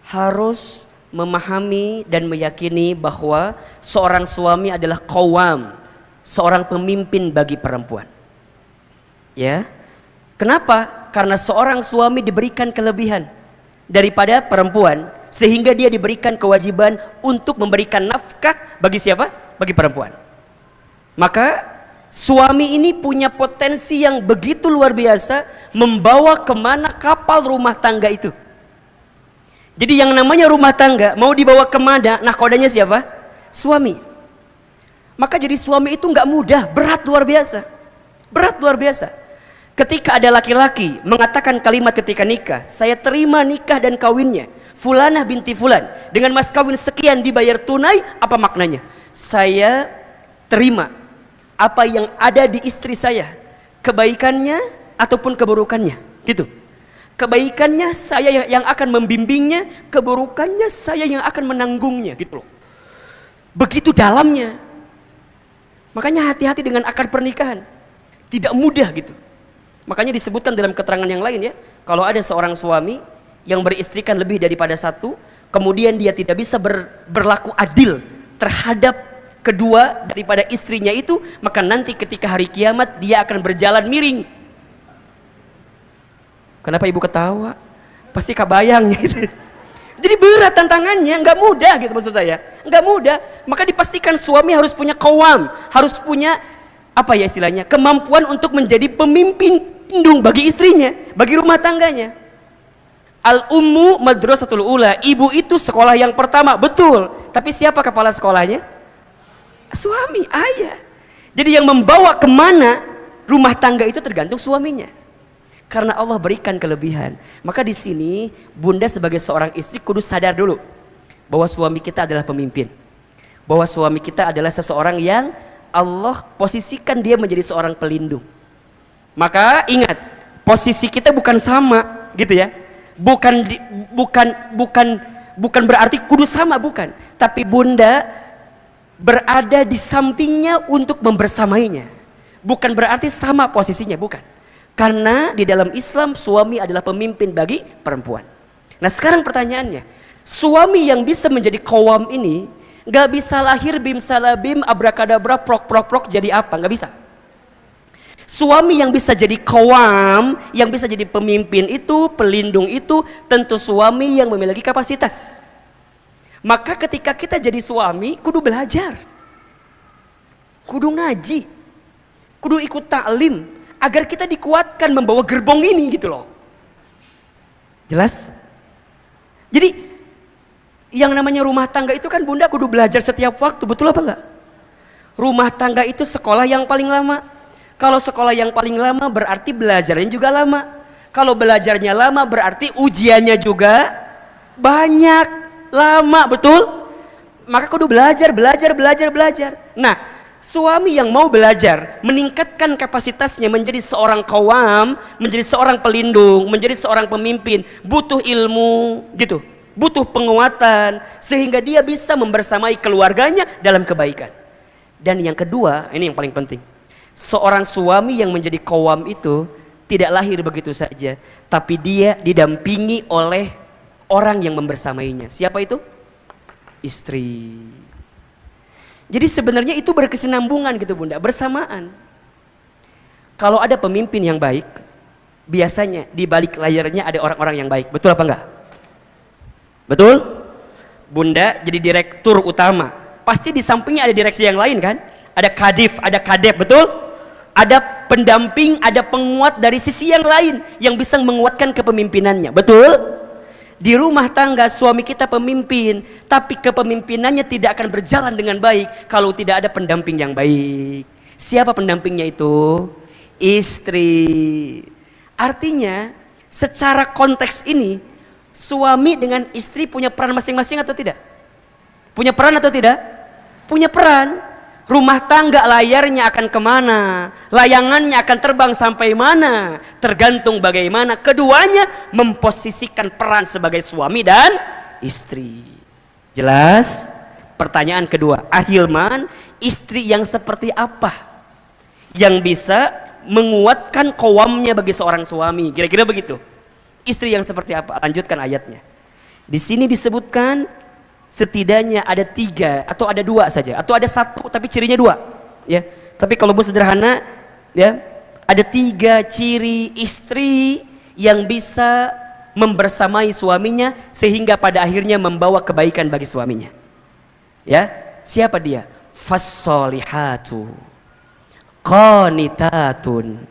harus memahami dan meyakini bahwa seorang suami adalah qawwam, seorang pemimpin bagi perempuan. Ya, kenapa? Karena seorang suami diberikan kelebihan daripada perempuan, sehingga dia diberikan kewajiban untuk memberikan nafkah bagi siapa? Bagi perempuan. Maka suami ini punya potensi yang begitu luar biasa, membawa kemana kapal rumah tangga itu. Jadi yang namanya rumah tangga mau dibawa kemana, nahkodanya siapa? Suami. Maka jadi suami itu nggak mudah, berat luar biasa. Berat luar biasa. Ketika ada laki-laki mengatakan kalimat ketika nikah, saya terima nikah dan kawinnya Fulanah binti Fulan dengan mas kawin sekian dibayar tunai, apa maknanya? Saya terima apa yang ada di istri saya, kebaikannya ataupun keburukannya, gitu. Kebaikannya saya yang akan membimbingnya, keburukannya saya yang akan menanggungnya, gitu loh. Begitu dalamnya. Makanya hati-hati dengan akad pernikahan. Tidak mudah gitu. Makanya disebutkan dalam keterangan yang lain ya, kalau ada seorang suami yang beristrikan lebih daripada satu, kemudian dia tidak bisa berlaku adil terhadap kedua daripada istrinya itu, maka nanti ketika hari kiamat dia akan berjalan miring. Kenapa ibu ketawa? Pasti kebayang gitu. Jadi berat tantangannya, nggak mudah gitu maksud saya, nggak mudah. Maka dipastikan suami harus punya qawam, harus punya apa ya istilahnya, kemampuan untuk menjadi pemimpin indung bagi istrinya, bagi rumah tangganya. Al-ummu madrasatul ula, ibu itu sekolah yang pertama, betul. Tapi siapa kepala sekolahnya? Suami, ayah. Jadi yang membawa kemana rumah tangga itu tergantung suaminya. Karena Allah berikan kelebihan. Maka di sini bunda sebagai seorang istri kudu sadar dulu bahwa suami kita adalah pemimpin, bahwa suami kita adalah seseorang yang Allah posisikan dia menjadi seorang pelindung. Maka ingat, posisi kita bukan sama gitu ya, bukan berarti kudu sama, bukan, tapi bunda berada di sampingnya untuk membersamainya, bukan berarti sama posisinya, bukan. Karena di dalam Islam suami adalah pemimpin bagi perempuan. Nah sekarang pertanyaannya, suami yang bisa menjadi qawam ini gak bisa lahir bim salabim abrakadabra prok prok prok jadi apa, gak bisa. Suami yang bisa jadi qawam, yang bisa jadi pemimpin itu, pelindung itu, tentu suami yang memiliki kapasitas. Maka ketika kita jadi suami kudu belajar, kudu ngaji, kudu ikut taklim, agar kita dikuatkan membawa gerbong ini gitu loh. Jelas? Jadi yang namanya rumah tangga itu kan bunda kudu belajar setiap waktu, betul apa enggak? Rumah tangga itu sekolah yang paling lama. Kalau sekolah yang paling lama berarti belajarnya juga lama. Kalau belajarnya lama berarti ujiannya juga banyak, lama, betul? Maka kudu belajar. Nah, suami yang mau belajar, meningkatkan kapasitasnya menjadi seorang qawam, menjadi seorang pelindung, menjadi seorang pemimpin, butuh ilmu gitu, butuh penguatan sehingga dia bisa membersamai keluarganya dalam kebaikan. Dan yang kedua, ini yang paling penting, seorang suami yang menjadi qawam itu tidak lahir begitu saja, tapi dia didampingi oleh orang yang membersamainya. Siapa itu? Istri. Jadi sebenarnya itu berkesinambungan gitu bunda, bersamaan. Kalau ada pemimpin yang baik, biasanya di balik layarnya ada orang-orang yang baik, betul apa enggak? Betul? Bunda jadi direktur utama, pasti di sampingnya ada direksi yang lain kan? Ada kadif, ada kadep, betul? Ada pendamping, ada penguat dari sisi yang lain yang bisa menguatkan kepemimpinannya, betul? Di rumah tangga suami kita pemimpin, tapi kepemimpinannya tidak akan berjalan dengan baik kalau tidak ada pendamping yang baik. Siapa pendampingnya itu? Istri. Artinya secara konteks ini suami dengan istri punya peran masing-masing atau tidak? Punya peran atau tidak? Punya peran. Rumah tangga layarnya akan kemana, layangannya akan terbang sampai mana, tergantung bagaimana keduanya memposisikan peran sebagai suami dan istri. Jelas? Pertanyaan kedua, Ahilman, istri yang seperti apa yang bisa menguatkan qawamnya bagi seorang suami? Kira-kira begitu. Istri yang seperti apa? Lanjutkan ayatnya. Di sini disebutkan setidaknya ada 3 atau ada 2 saja, atau ada 1 tapi cirinya 2 ya. Tapi kalau sederhana ya, ada 3 ciri istri yang bisa membersamai suaminya sehingga pada akhirnya membawa kebaikan bagi suaminya ya. Siapa dia? Fassolihatu qanitatun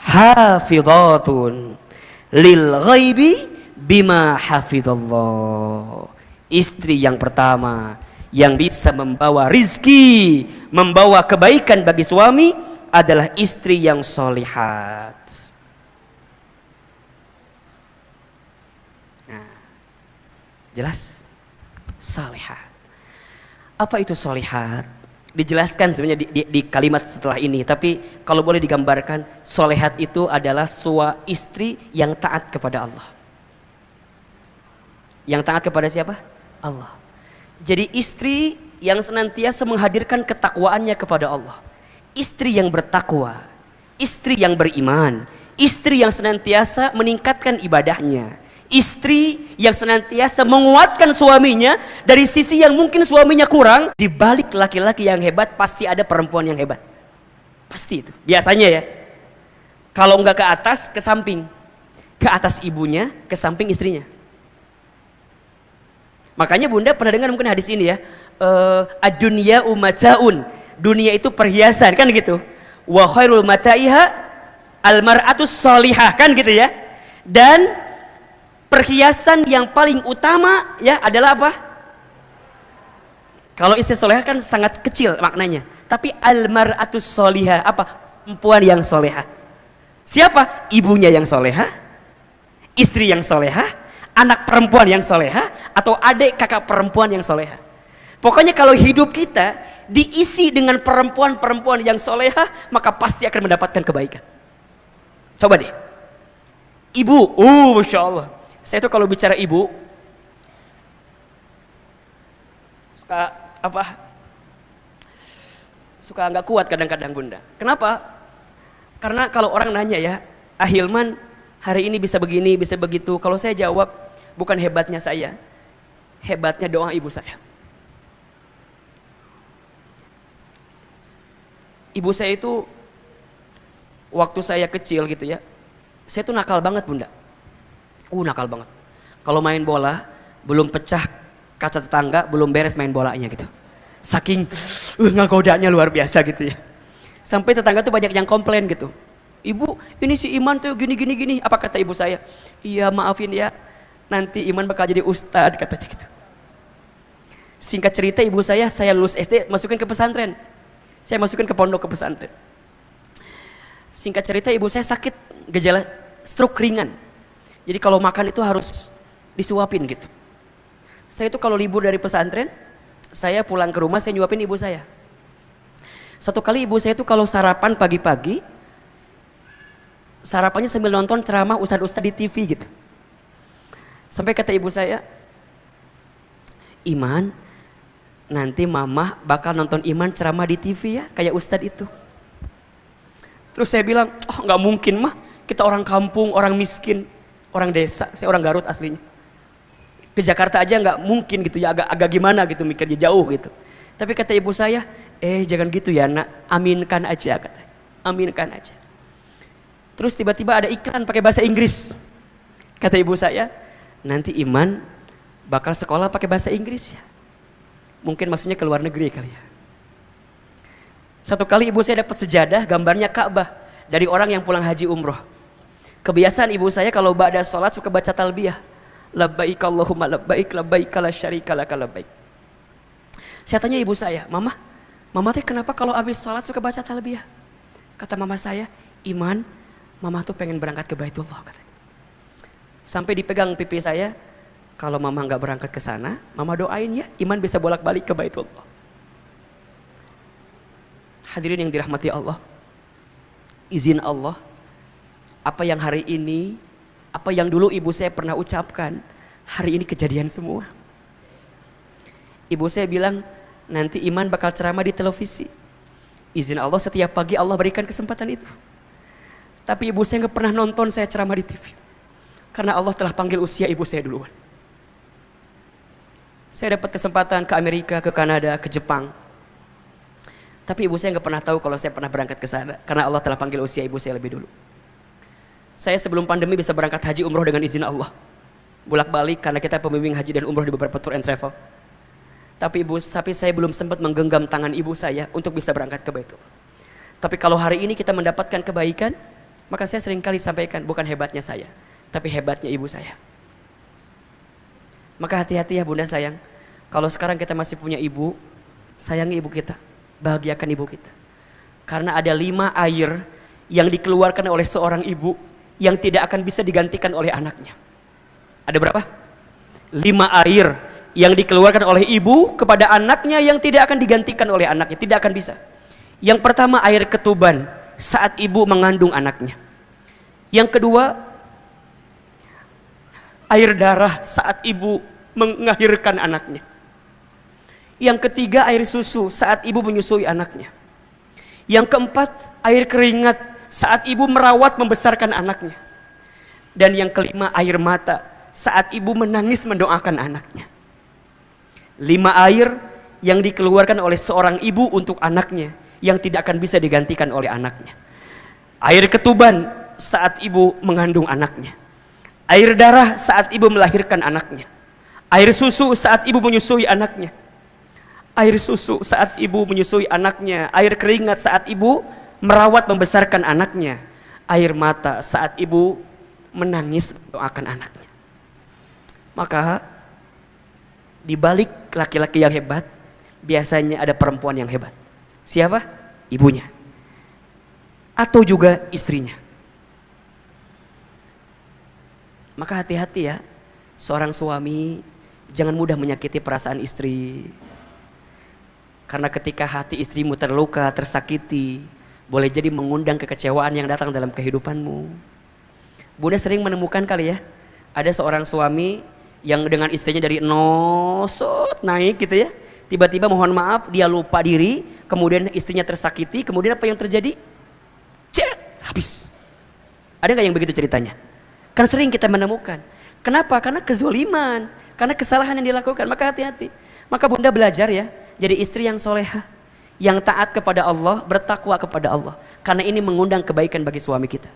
hafidhatun lil ghaibi bima hafidhallah. Istri yang pertama yang bisa membawa rizki, membawa kebaikan bagi suami adalah istri yang solihat. Nah, jelas? Solihat. Apa itu solihat? Dijelaskan sebenarnya di kalimat setelah ini, tapi kalau boleh digambarkan, solihat itu adalah istri yang taat kepada Allah. Yang taat kepada siapa? Allah. Jadi istri yang senantiasa menghadirkan ketakwaannya kepada Allah, istri yang bertakwa, Istri yang beriman, istri yang senantiasa meningkatkan ibadahnya, istri yang senantiasa menguatkan suaminya dari sisi yang mungkin suaminya kurang. Di balik laki-laki yang hebat pasti ada perempuan yang hebat. Pasti itu. Biasanya ya. Kalau enggak ke atas, ke samping. Ke atas ibunya, ke samping istrinya. Makanya Bunda pernah dengar mungkin hadis ini ya. Ad-dunya umataun. Dunia itu perhiasan, kan gitu. Wa khairul mataiha al-mar'atus sholihah, kan gitu ya. Dan perhiasan yang paling utama ya adalah apa? Kalau istri solehah kan sangat kecil maknanya. Tapi al-mar'atus sholihah, apa? Perempuan yang solehah. Siapa? Ibunya yang solehah, istri yang solehah, anak perempuan yang solehah, atau adik kakak perempuan yang solehah. Pokoknya kalau hidup kita diisi dengan perempuan-perempuan yang solehah, maka pasti akan mendapatkan kebaikan. Coba deh. Ibu, Masya Allah. Saya tuh kalau bicara ibu, suka apa? Suka nggak kuat kadang-kadang Bunda. Kenapa? Karena kalau orang nanya ya, Hilman hari ini bisa begini, bisa begitu. Kalau saya jawab, bukan hebatnya saya, hebatnya doa ibu saya. Ibu saya itu waktu saya kecil gitu ya, saya tuh nakal banget Bunda. Nakal banget. Kalau main bola belum pecah kaca tetangga, belum beres main bolanya gitu. Saking ngagodanya luar biasa gitu ya. Sampai tetangga tuh banyak yang komplain gitu. Ibu, ini si Iman tuh gini. Apa kata ibu saya? Iya maafin ya, nanti Iman bakal jadi ustad katanya gitu. Singkat cerita ibu saya lulus SD masukin ke pesantren. Saya masukin ke pondok ke pesantren. Singkat cerita ibu saya sakit gejala stroke ringan. Jadi kalau makan itu harus disuapin gitu. Saya itu kalau libur dari pesantren, saya pulang ke rumah saya nyuapin ibu saya. Satu kali ibu saya itu kalau sarapan pagi-pagi, sarapannya sambil nonton ceramah ustadz-ustadz di TV gitu. Sampai kata ibu saya, Iman, nanti mama bakal nonton Iman ceramah di TV ya, kayak ustadz itu. Terus saya bilang, nggak mungkin mah, kita orang kampung, orang miskin, orang desa, saya orang Garut aslinya. Ke Jakarta aja nggak mungkin gitu ya, agak gimana gitu mikirnya jauh gitu. Tapi kata ibu saya, jangan gitu ya nak, aminkan aja katanya, aminkan aja. Terus tiba-tiba ada iklan pakai bahasa Inggris. Kata ibu saya, nanti Iman bakal sekolah pakai bahasa Inggris ya. Mungkin maksudnya ke luar negeri kali ya. Satu kali ibu saya dapat sejadah gambarnya Ka'bah dari orang yang pulang haji umroh. Kebiasaan ibu saya kalau ba'da sholat suka baca talbiyah. Labbaik Allahumma labbaik, labbaik la syarika laka labbaik. Saya tanya ibu saya, Mama teh kenapa kalau habis sholat suka baca talbiyah? Kata mama saya, Iman, mama tuh pengen berangkat ke Baitullah katanya. Sampai dipegang pipi saya, kalau mama nggak berangkat ke sana, mama doain ya, Iman bisa bolak-balik ke Baitullah. Hadirin yang dirahmati Allah, izin Allah, apa yang hari ini, apa yang dulu ibu saya pernah ucapkan, hari ini kejadian semua. Ibu saya bilang, nanti Iman bakal ceramah di televisi. Izin Allah setiap pagi Allah berikan kesempatan itu. Tapi ibu saya nggak pernah nonton saya ceramah di TV. Karena Allah telah panggil usia ibu saya duluan. Saya dapat kesempatan ke Amerika, ke Kanada, ke Jepang. Tapi ibu saya nggak pernah tahu kalau saya pernah berangkat ke sana. Karena Allah telah panggil usia ibu saya lebih dulu. Saya sebelum pandemi bisa berangkat haji umroh dengan izin Allah. Bolak-balik karena kita pembimbing haji dan umroh di beberapa tour and travel. Tapi saya belum sempat menggenggam tangan ibu saya untuk bisa berangkat ke Baitullah. Tapi kalau hari ini kita mendapatkan kebaikan, maka saya seringkali sampaikan bukan hebatnya saya, tapi hebatnya ibu saya. Maka hati-hati ya bunda sayang, kalau sekarang kita masih punya ibu, sayangi ibu kita, bahagiakan ibu kita. Karena ada 5 air yang dikeluarkan oleh seorang ibu yang tidak akan bisa digantikan oleh anaknya. Ada berapa? 5 air yang dikeluarkan oleh ibu kepada anaknya yang tidak akan digantikan oleh anaknya, tidak akan bisa. Yang pertama air ketuban saat ibu mengandung anaknya. Yang kedua air darah saat ibu melahirkan anaknya. Yang ketiga air susu saat ibu menyusui anaknya. Yang keempat air keringat saat ibu merawat membesarkan anaknya. Dan yang kelima, air mata saat ibu menangis mendoakan anaknya. 5 air yang dikeluarkan oleh seorang ibu untuk anaknya yang tidak akan bisa digantikan oleh anaknya. Air ketuban saat ibu mengandung anaknya. Air darah saat ibu melahirkan anaknya. Air susu saat ibu menyusui anaknya. Air susu saat ibu menyusui anaknya. Air keringat saat ibu merawat membesarkan anaknya. Air mata saat ibu menangis mendoakan anaknya. Maka di balik laki-laki yang hebat biasanya ada perempuan yang hebat. Siapa? Ibunya. Atau juga istrinya. Maka hati-hati ya, seorang suami jangan mudah menyakiti perasaan istri. Karena ketika hati istrimu terluka, tersakiti, boleh jadi mengundang kekecewaan yang datang dalam kehidupanmu. Bunda sering menemukan kali ya, ada seorang suami yang dengan istrinya dari nosot naik gitu ya, tiba-tiba mohon maaf dia lupa diri, kemudian istrinya tersakiti, kemudian apa yang terjadi? Habis. Ada nggak yang begitu ceritanya? Kan sering kita menemukan. Kenapa? Karena kezoliman, karena kesalahan yang dilakukan. Maka hati-hati. Maka bunda belajar ya, jadi istri yang solehah, yang taat kepada Allah, bertakwa kepada Allah. Karena ini mengundang kebaikan bagi suami kita.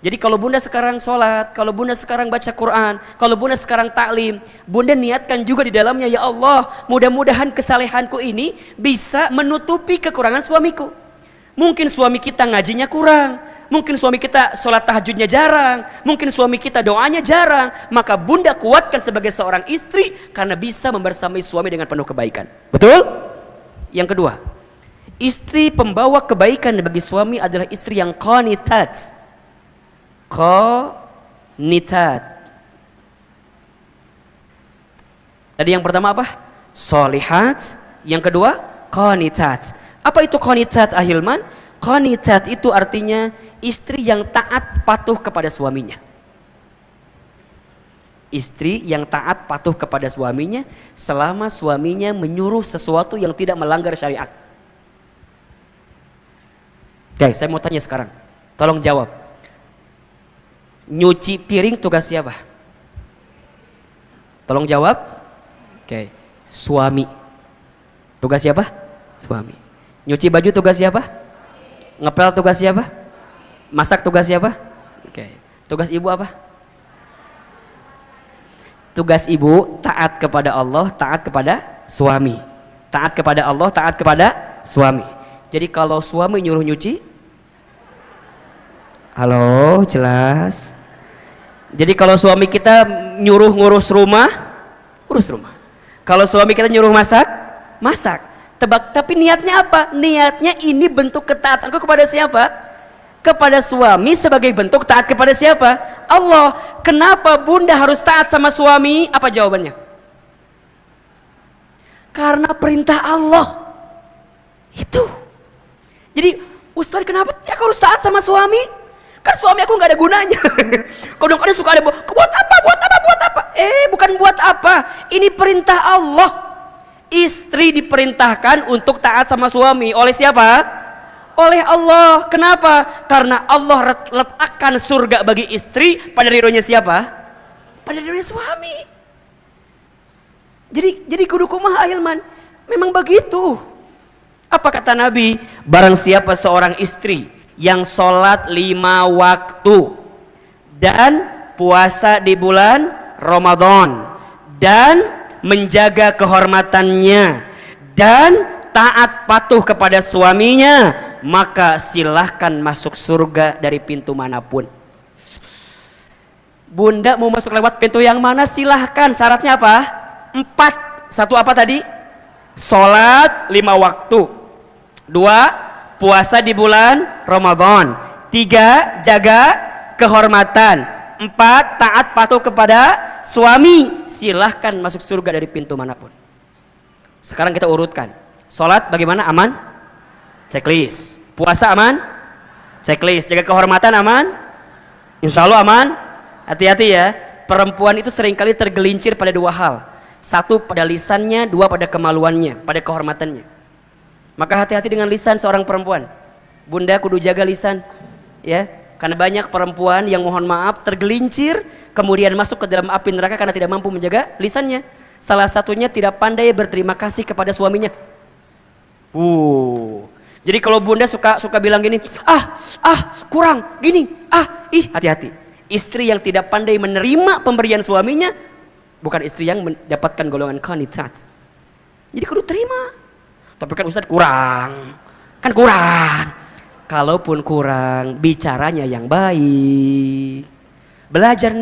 Jadi kalau bunda sekarang sholat, kalau bunda sekarang baca Quran, kalau bunda sekarang taklim, bunda niatkan juga di dalamnya, ya Allah, mudah-mudahan kesalehanku ini bisa menutupi kekurangan suamiku. Mungkin suami kita ngajinya kurang, mungkin suami kita sholat tahajudnya jarang, mungkin suami kita doanya jarang. Maka bunda kuatkan sebagai seorang istri karena bisa membersamai suami dengan penuh kebaikan. Betul? Yang kedua, istri pembawa kebaikan bagi suami adalah istri yang qanitat. Qanitat. Tadi yang pertama apa? Solihat. Yang kedua qanitat. Apa itu qanitat, Ahilman? Qanitat itu artinya istri yang taat patuh kepada suaminya. Istri yang taat patuh kepada suaminya selama suaminya menyuruh sesuatu yang tidak melanggar syariat. Oke, saya mau tanya sekarang. Tolong jawab. Nyuci piring tugas siapa? Tolong jawab. Oke, suami. Tugas siapa? Suami. Nyuci baju tugas siapa? Ngepel tugas siapa? Masak tugas siapa? Oke. Tugas ibu apa? Tugas ibu taat kepada Allah, taat kepada suami. Taat kepada Allah, taat kepada suami. Jadi kalau suami nyuruh nyuci, halo, jelas. Jadi kalau suami kita nyuruh ngurus rumah, urus rumah. Kalau suami kita nyuruh masak, masak. Tebak, tapi niatnya apa? Niatnya ini bentuk ketaatanku kepada siapa? Kepada suami sebagai bentuk taat kepada siapa? Allah. Kenapa bunda harus taat sama suami? Apa jawabannya? Karena perintah Allah. Itu. Jadi, Ustaz kenapa aku harus taat sama suami? Kan suami aku nggak ada gunanya. Kadang-kadang suka ada buat apa? Bukan buat apa. Ini perintah Allah. Istri diperintahkan untuk taat sama suami. Oleh siapa? Oleh Allah. Kenapa? Karena Allah letakkan surga bagi istri pada ridhonya siapa? Pada ridhonya suami. Jadi kudu kumaha Hilman. Memang begitu. Apa kata Nabi? Barang siapa seorang istri yang sholat 5 waktu dan puasa di bulan Ramadan dan menjaga kehormatannya dan taat patuh kepada suaminya, maka silahkan masuk surga dari pintu manapun. Bunda mau masuk lewat pintu yang mana silahkan. Syaratnya apa? 4. Satu apa tadi? Sholat 5 waktu. 2. Puasa di bulan Ramadan. 3. Jaga kehormatan. 4. Taat patuh kepada suami. Silahkan masuk surga dari pintu manapun. Sekarang kita urutkan. Sholat bagaimana? Aman? Checklist. Puasa aman? Checklist. Jaga kehormatan aman? Insya Allah aman? Hati-hati ya. Perempuan itu seringkali tergelincir pada 2 hal. 1 pada lisannya, 2 pada kemaluannya, pada kehormatannya. Maka hati-hati dengan lisan seorang perempuan. Bunda kudu jaga lisan. ya. Karena banyak perempuan yang mohon maaf tergelincir kemudian masuk ke dalam api neraka karena tidak mampu menjaga lisannya. Salah satunya tidak pandai berterima kasih kepada suaminya. Jadi kalau bunda suka bilang gini, kurang, gini, hati-hati. Istri yang tidak pandai menerima pemberian suaminya bukan istri yang mendapatkan golongan qanitat. Jadi kudu terima. Tapi kan Ustaz kurang. Kan kurang. Kalaupun kurang, bicaranya yang baik. Belajar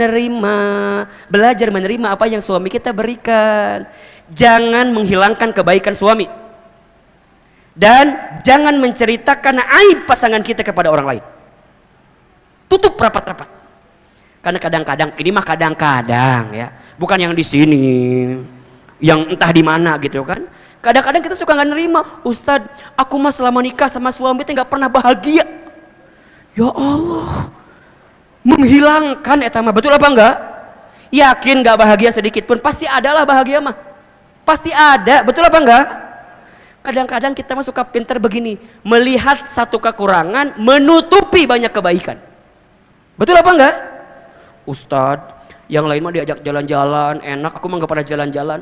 menerima apa yang suami kita berikan. Jangan menghilangkan kebaikan suami. Dan jangan menceritakan aib pasangan kita kepada orang lain. Tutup rapat-rapat. Karena kadang-kadang, ini mah kadang-kadang ya, bukan yang di sini, yang entah di mana gitu kan. Kadang-kadang kita suka nggak nerima, Ustadz, aku mah selama nikah sama suami itu nggak pernah bahagia. Ya Allah, menghilangkan etama, betul apa enggak? Yakin nggak bahagia sedikit pun, pasti adalah bahagia mah, pasti ada, betul apa enggak? Kadang-kadang kita mah suka pinter begini, melihat satu kekurangan menutupi banyak kebaikan, betul apa enggak? Ustadz, yang lain mah diajak jalan-jalan enak, aku mah nggak pernah jalan-jalan.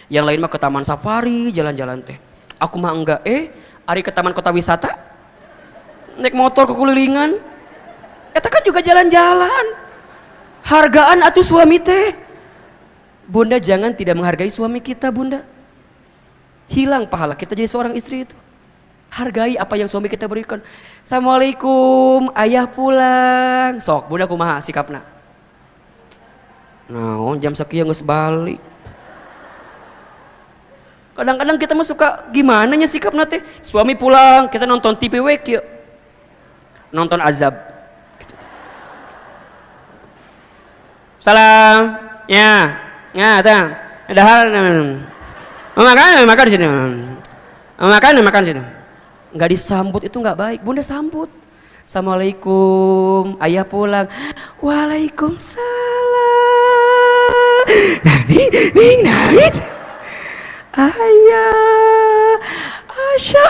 Yang lain mah ke taman safari, jalan-jalan teh. Aku mah enggak, hari ke taman kota wisata, naik motor kekelilingan. Eta kan juga jalan-jalan. Hargaan atuh suami teh. Bunda jangan tidak menghargai suami kita, Bunda. Hilang pahala kita jadi seorang istri itu. Hargai apa yang suami kita berikan. Assalamualaikum, ayah pulang. Sok, Bunda kumaha sikapna? Naon jam sekieu geus balik. Kadang-kadang kita mah suka gimana nya sikapna teh. Suami pulang, kita nonton TV we kieu. Nonton azab. Salam. Ya. Ya, tah. Ada hal makan di sini. Makan di sini. Enggak disambut itu enggak baik. Bunda sambut. Assalamualaikum, ayah pulang. Waalaikumsalam. Nangit. Ayah, Asya.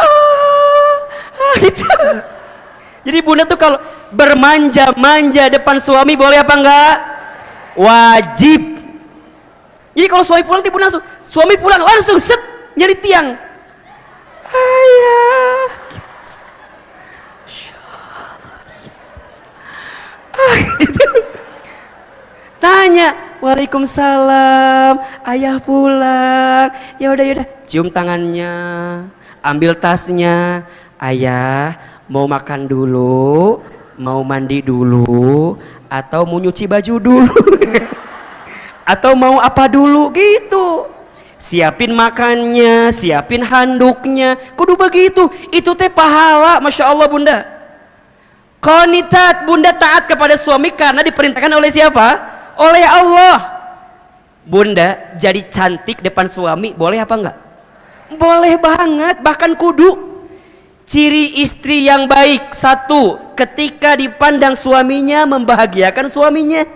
Itu. Jadi bunda tuh kalau bermanja-manja depan suami boleh apa enggak? Wajib. Jadi kalau suami pulang tiba langsung, suami pulang langsung set nyari tiang. Ayah. Gitu. Tanya, waalaikumsalam, ayah pulang. Ya udah, cium tangannya, ambil tasnya. Ayah mau makan dulu, mau mandi dulu, atau mau nyuci baju dulu, atau mau apa dulu gitu. Siapin makannya, siapin handuknya, kudu begitu. Itu teh pahala, masya Allah bunda. Qanitat, bunda taat kepada suami karena diperintahkan oleh siapa? Oleh Allah. Bunda jadi cantik depan suami boleh apa enggak? Boleh banget, bahkan kudu. Ciri istri yang baik, satu, ketika dipandang suaminya membahagiakan suaminya.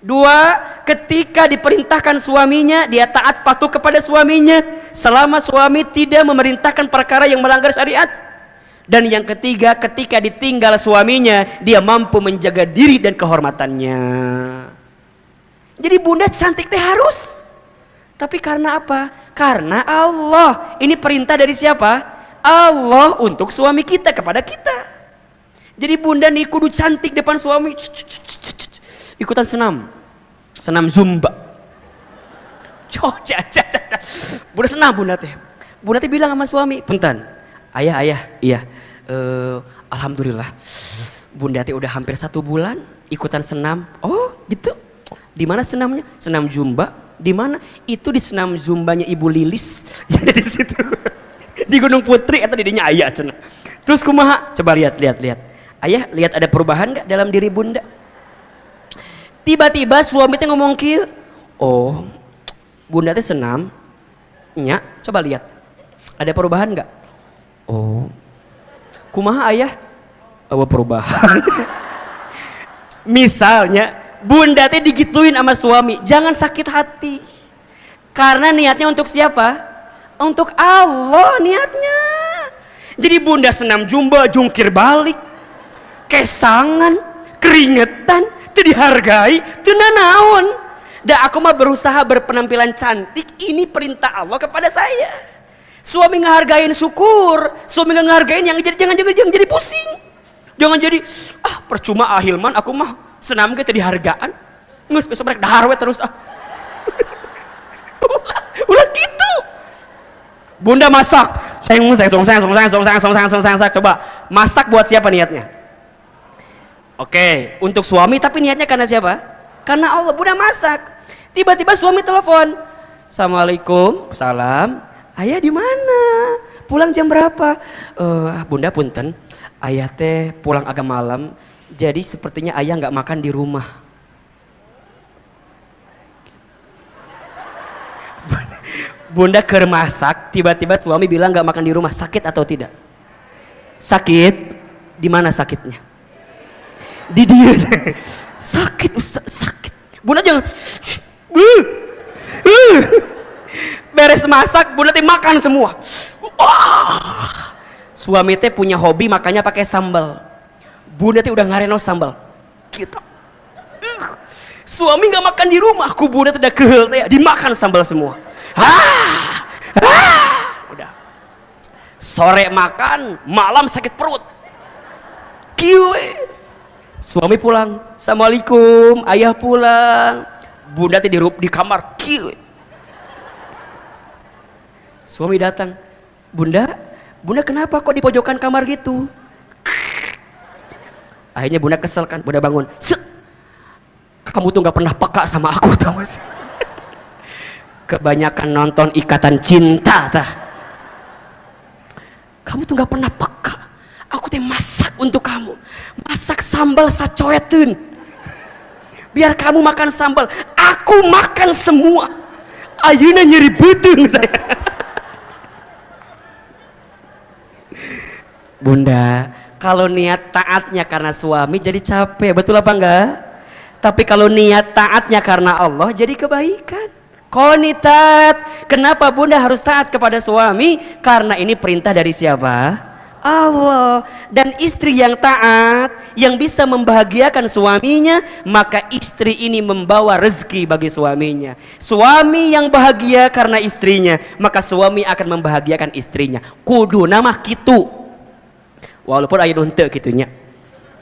Dua, ketika diperintahkan suaminya dia taat patuh kepada suaminya selama suami tidak memerintahkan perkara yang melanggar syariat. Dan yang ketiga, ketika ditinggal suaminya dia mampu menjaga diri dan kehormatannya. Jadi bunda cantik teh harus. Tapi karena apa? Karena Allah. Ini perintah dari siapa? Allah untuk suami kita kepada kita. Jadi bunda nih kudu cantik depan suami. Ikutan senam zumba. Bunda senam bunda teh. Bunda teh bilang sama suami, punten, ayah, iya, alhamdulillah, bunda teh udah hampir 1 bulan ikutan senam. Oh gitu. Di mana senamnya? Senam zumba. Di mana? Itu di senam zumbanya Ibu Lilis. Jadi di situ. Di Gunung Putri atau di dinya ayah cenah. Terus kumaha? Coba lihat. Ayah lihat ada perubahan enggak dalam diri bunda? Tiba-tiba suami teh ngomong kieu, oh bunda teh senam nya, coba lihat ada perubahan nggak? Oh kumaha ayah? Ada perubahan. Misalnya bunda teh digituin sama suami, jangan sakit hati karena niatnya untuk siapa? Untuk Allah niatnya. Jadi bunda senam zumba jungkir balik, kesangan, keringetan, teu dihargai, teu nanaon. Da aku mah berusaha berpenampilan cantik, ini perintah Allah kepada saya. Suami ngehargain syukur, suami ngehargain yang jangan jadi pusing. Jangan jadi percuma Hilman aku mah senam ge teu dihargaan. Geus besok rek dahar we terus ulah gitu. Bunda masak, coba masak buat siapa niatnya? Oke, untuk suami, tapi niatnya karena siapa? Karena Allah. Bunda masak, tiba-tiba suami telepon, Assalamualaikum, salam, ayah di mana? Pulang jam berapa? Bunda punten, ayah teh pulang agak malam, jadi sepertinya ayah nggak makan di rumah. Bunda keur masak, tiba-tiba suami bilang nggak makan di rumah. Sakit atau tidak? Sakit. Di mana sakitnya? Di dia. Sakit Ustaz, sakit. Bunda jangan. Beres masak, Bunda teh makan semua. Suami teh punya hobi makanya pakai sambal. Bunda teh udah ngareno sambal. Kita. Suami nggak makan di rumah, aku Bunda teh udah kehel teh dimakan sambal semua. Udah. Sore makan, malam sakit perut. Kiwe. Suami pulang, Assalamualaikum, ayah pulang. Bunda teh di kamar, kiwe. Suami datang, Bunda kenapa kok di pojokan kamar gitu? Akhirnya Bunda kesel kan, Bunda bangun. Kamu tuh nggak pernah peka sama aku, tau gak sih? Kebanyakan nonton Ikatan Cinta tah. Kamu tuh gak pernah peka. Aku teh masak untuk kamu, masak sambal sacoeteun biar kamu makan sambal, aku makan semua. Ayeuna nyeri beuteung saya. Bunda, kalau niat taatnya karena suami jadi capek, betul apa enggak? Tapi kalau niat taatnya karena Allah jadi kebaikan. Qanitat. Kenapa Bunda harus taat kepada suami? Karena ini perintah dari siapa? Allah. Dan istri yang taat, yang bisa membahagiakan suaminya, maka istri ini membawa rezeki bagi suaminya. Suami yang bahagia karena istrinya, maka suami akan membahagiakan istrinya. Kudu nama kitu. Walaupun aya henteu kitunya.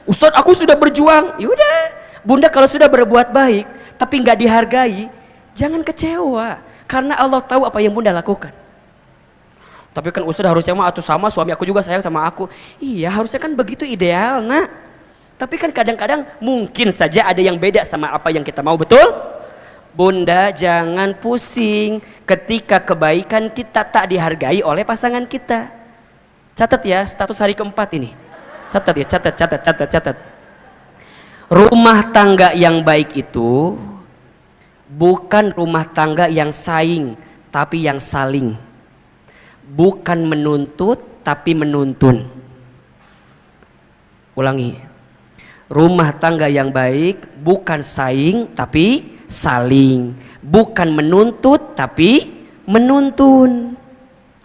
Ustaz, aku sudah berjuang. Yaudah, Bunda kalau sudah berbuat baik tapi nggak dihargai, jangan kecewa, karena Allah tahu apa yang Bunda lakukan. Tapi kan Ustaz harusnya mah atuh sama suami aku juga sayang sama aku. Iya, harusnya kan begitu ideal, nak. Tapi kan kadang-kadang mungkin saja ada yang beda sama apa yang kita mau, betul? Bunda jangan pusing ketika kebaikan kita tak dihargai oleh pasangan kita. Catat ya, status hari keempat ini. Catat ya, catat. Rumah tangga yang baik itu bukan rumah tangga yang saing, tapi yang saling. Bukan menuntut, tapi menuntun. Ulangi. Rumah tangga yang baik bukan saing, tapi saling. Bukan menuntut, tapi menuntun.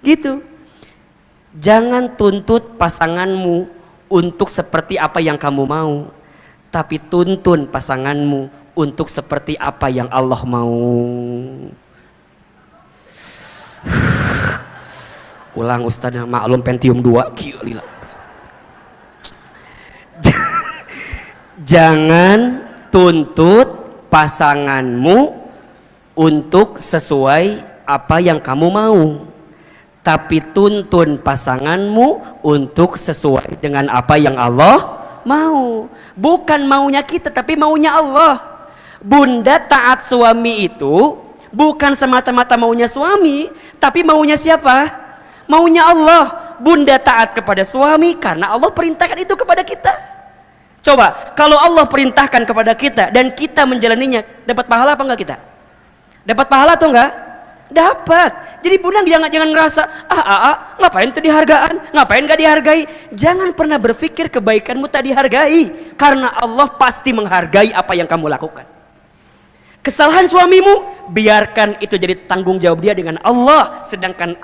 Gitu. Jangan tuntut pasanganmu untuk seperti apa yang kamu mau, tapi tuntun pasanganmu untuk seperti apa yang Allah mau. Ulang Ustaz, maklum Pentium 2 gila. Jangan tuntut pasanganmu untuk sesuai apa yang kamu mau, tapi tuntun pasanganmu untuk sesuai dengan apa yang Allah mau. Bukan maunya kita, tapi maunya Allah. Bunda taat suami itu bukan semata-mata maunya suami, tapi maunya siapa? Maunya Allah. Bunda taat kepada suami karena Allah perintahkan itu kepada kita. Coba, kalau Allah perintahkan kepada kita dan kita menjalaninya, dapat pahala apa enggak kita? Dapat pahala atau enggak? Dapat. Jadi Bunda jangan ngerasa, ngapain tuh dihargaan, ngapain gak dihargai. Jangan pernah berpikir kebaikanmu tak dihargai, karena Allah pasti menghargai apa yang kamu lakukan. Kesalahan suamimu, biarkan itu jadi tanggung jawab dia dengan Allah. Sedangkan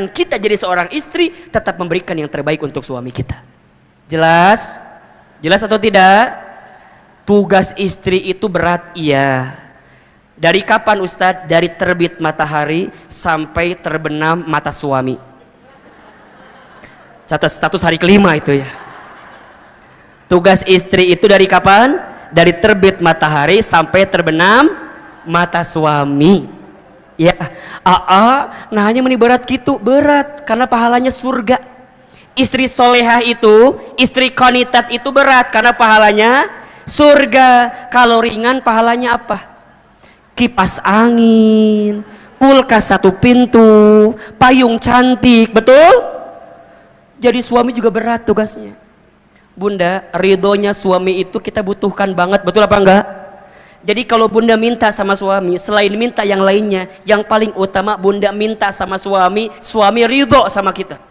kita jadi seorang istri, tetap memberikan yang terbaik untuk suami kita. Jelas? Jelas atau tidak? Tugas istri itu berat, iya. Dari kapan Ustadz? Dari terbit matahari sampai terbenam mata suami. Catat status hari kelima itu ya. Tugas istri itu dari kapan? Dari terbit matahari sampai terbenam mata suami. Ya, nah hanya meni berat gitu, berat karena pahalanya surga. Istri solehah itu, istri qanitat itu berat karena pahalanya surga. Kalau ringan pahalanya apa? Kipas angin, kulkas 1 pintu, payung cantik, betul? Jadi suami juga berat tugasnya. Bunda, ridhonya suami itu kita butuhkan banget, betul apa enggak? Jadi kalau bunda minta sama suami, selain minta yang lainnya, yang paling utama bunda minta sama suami, suami ridho sama kita.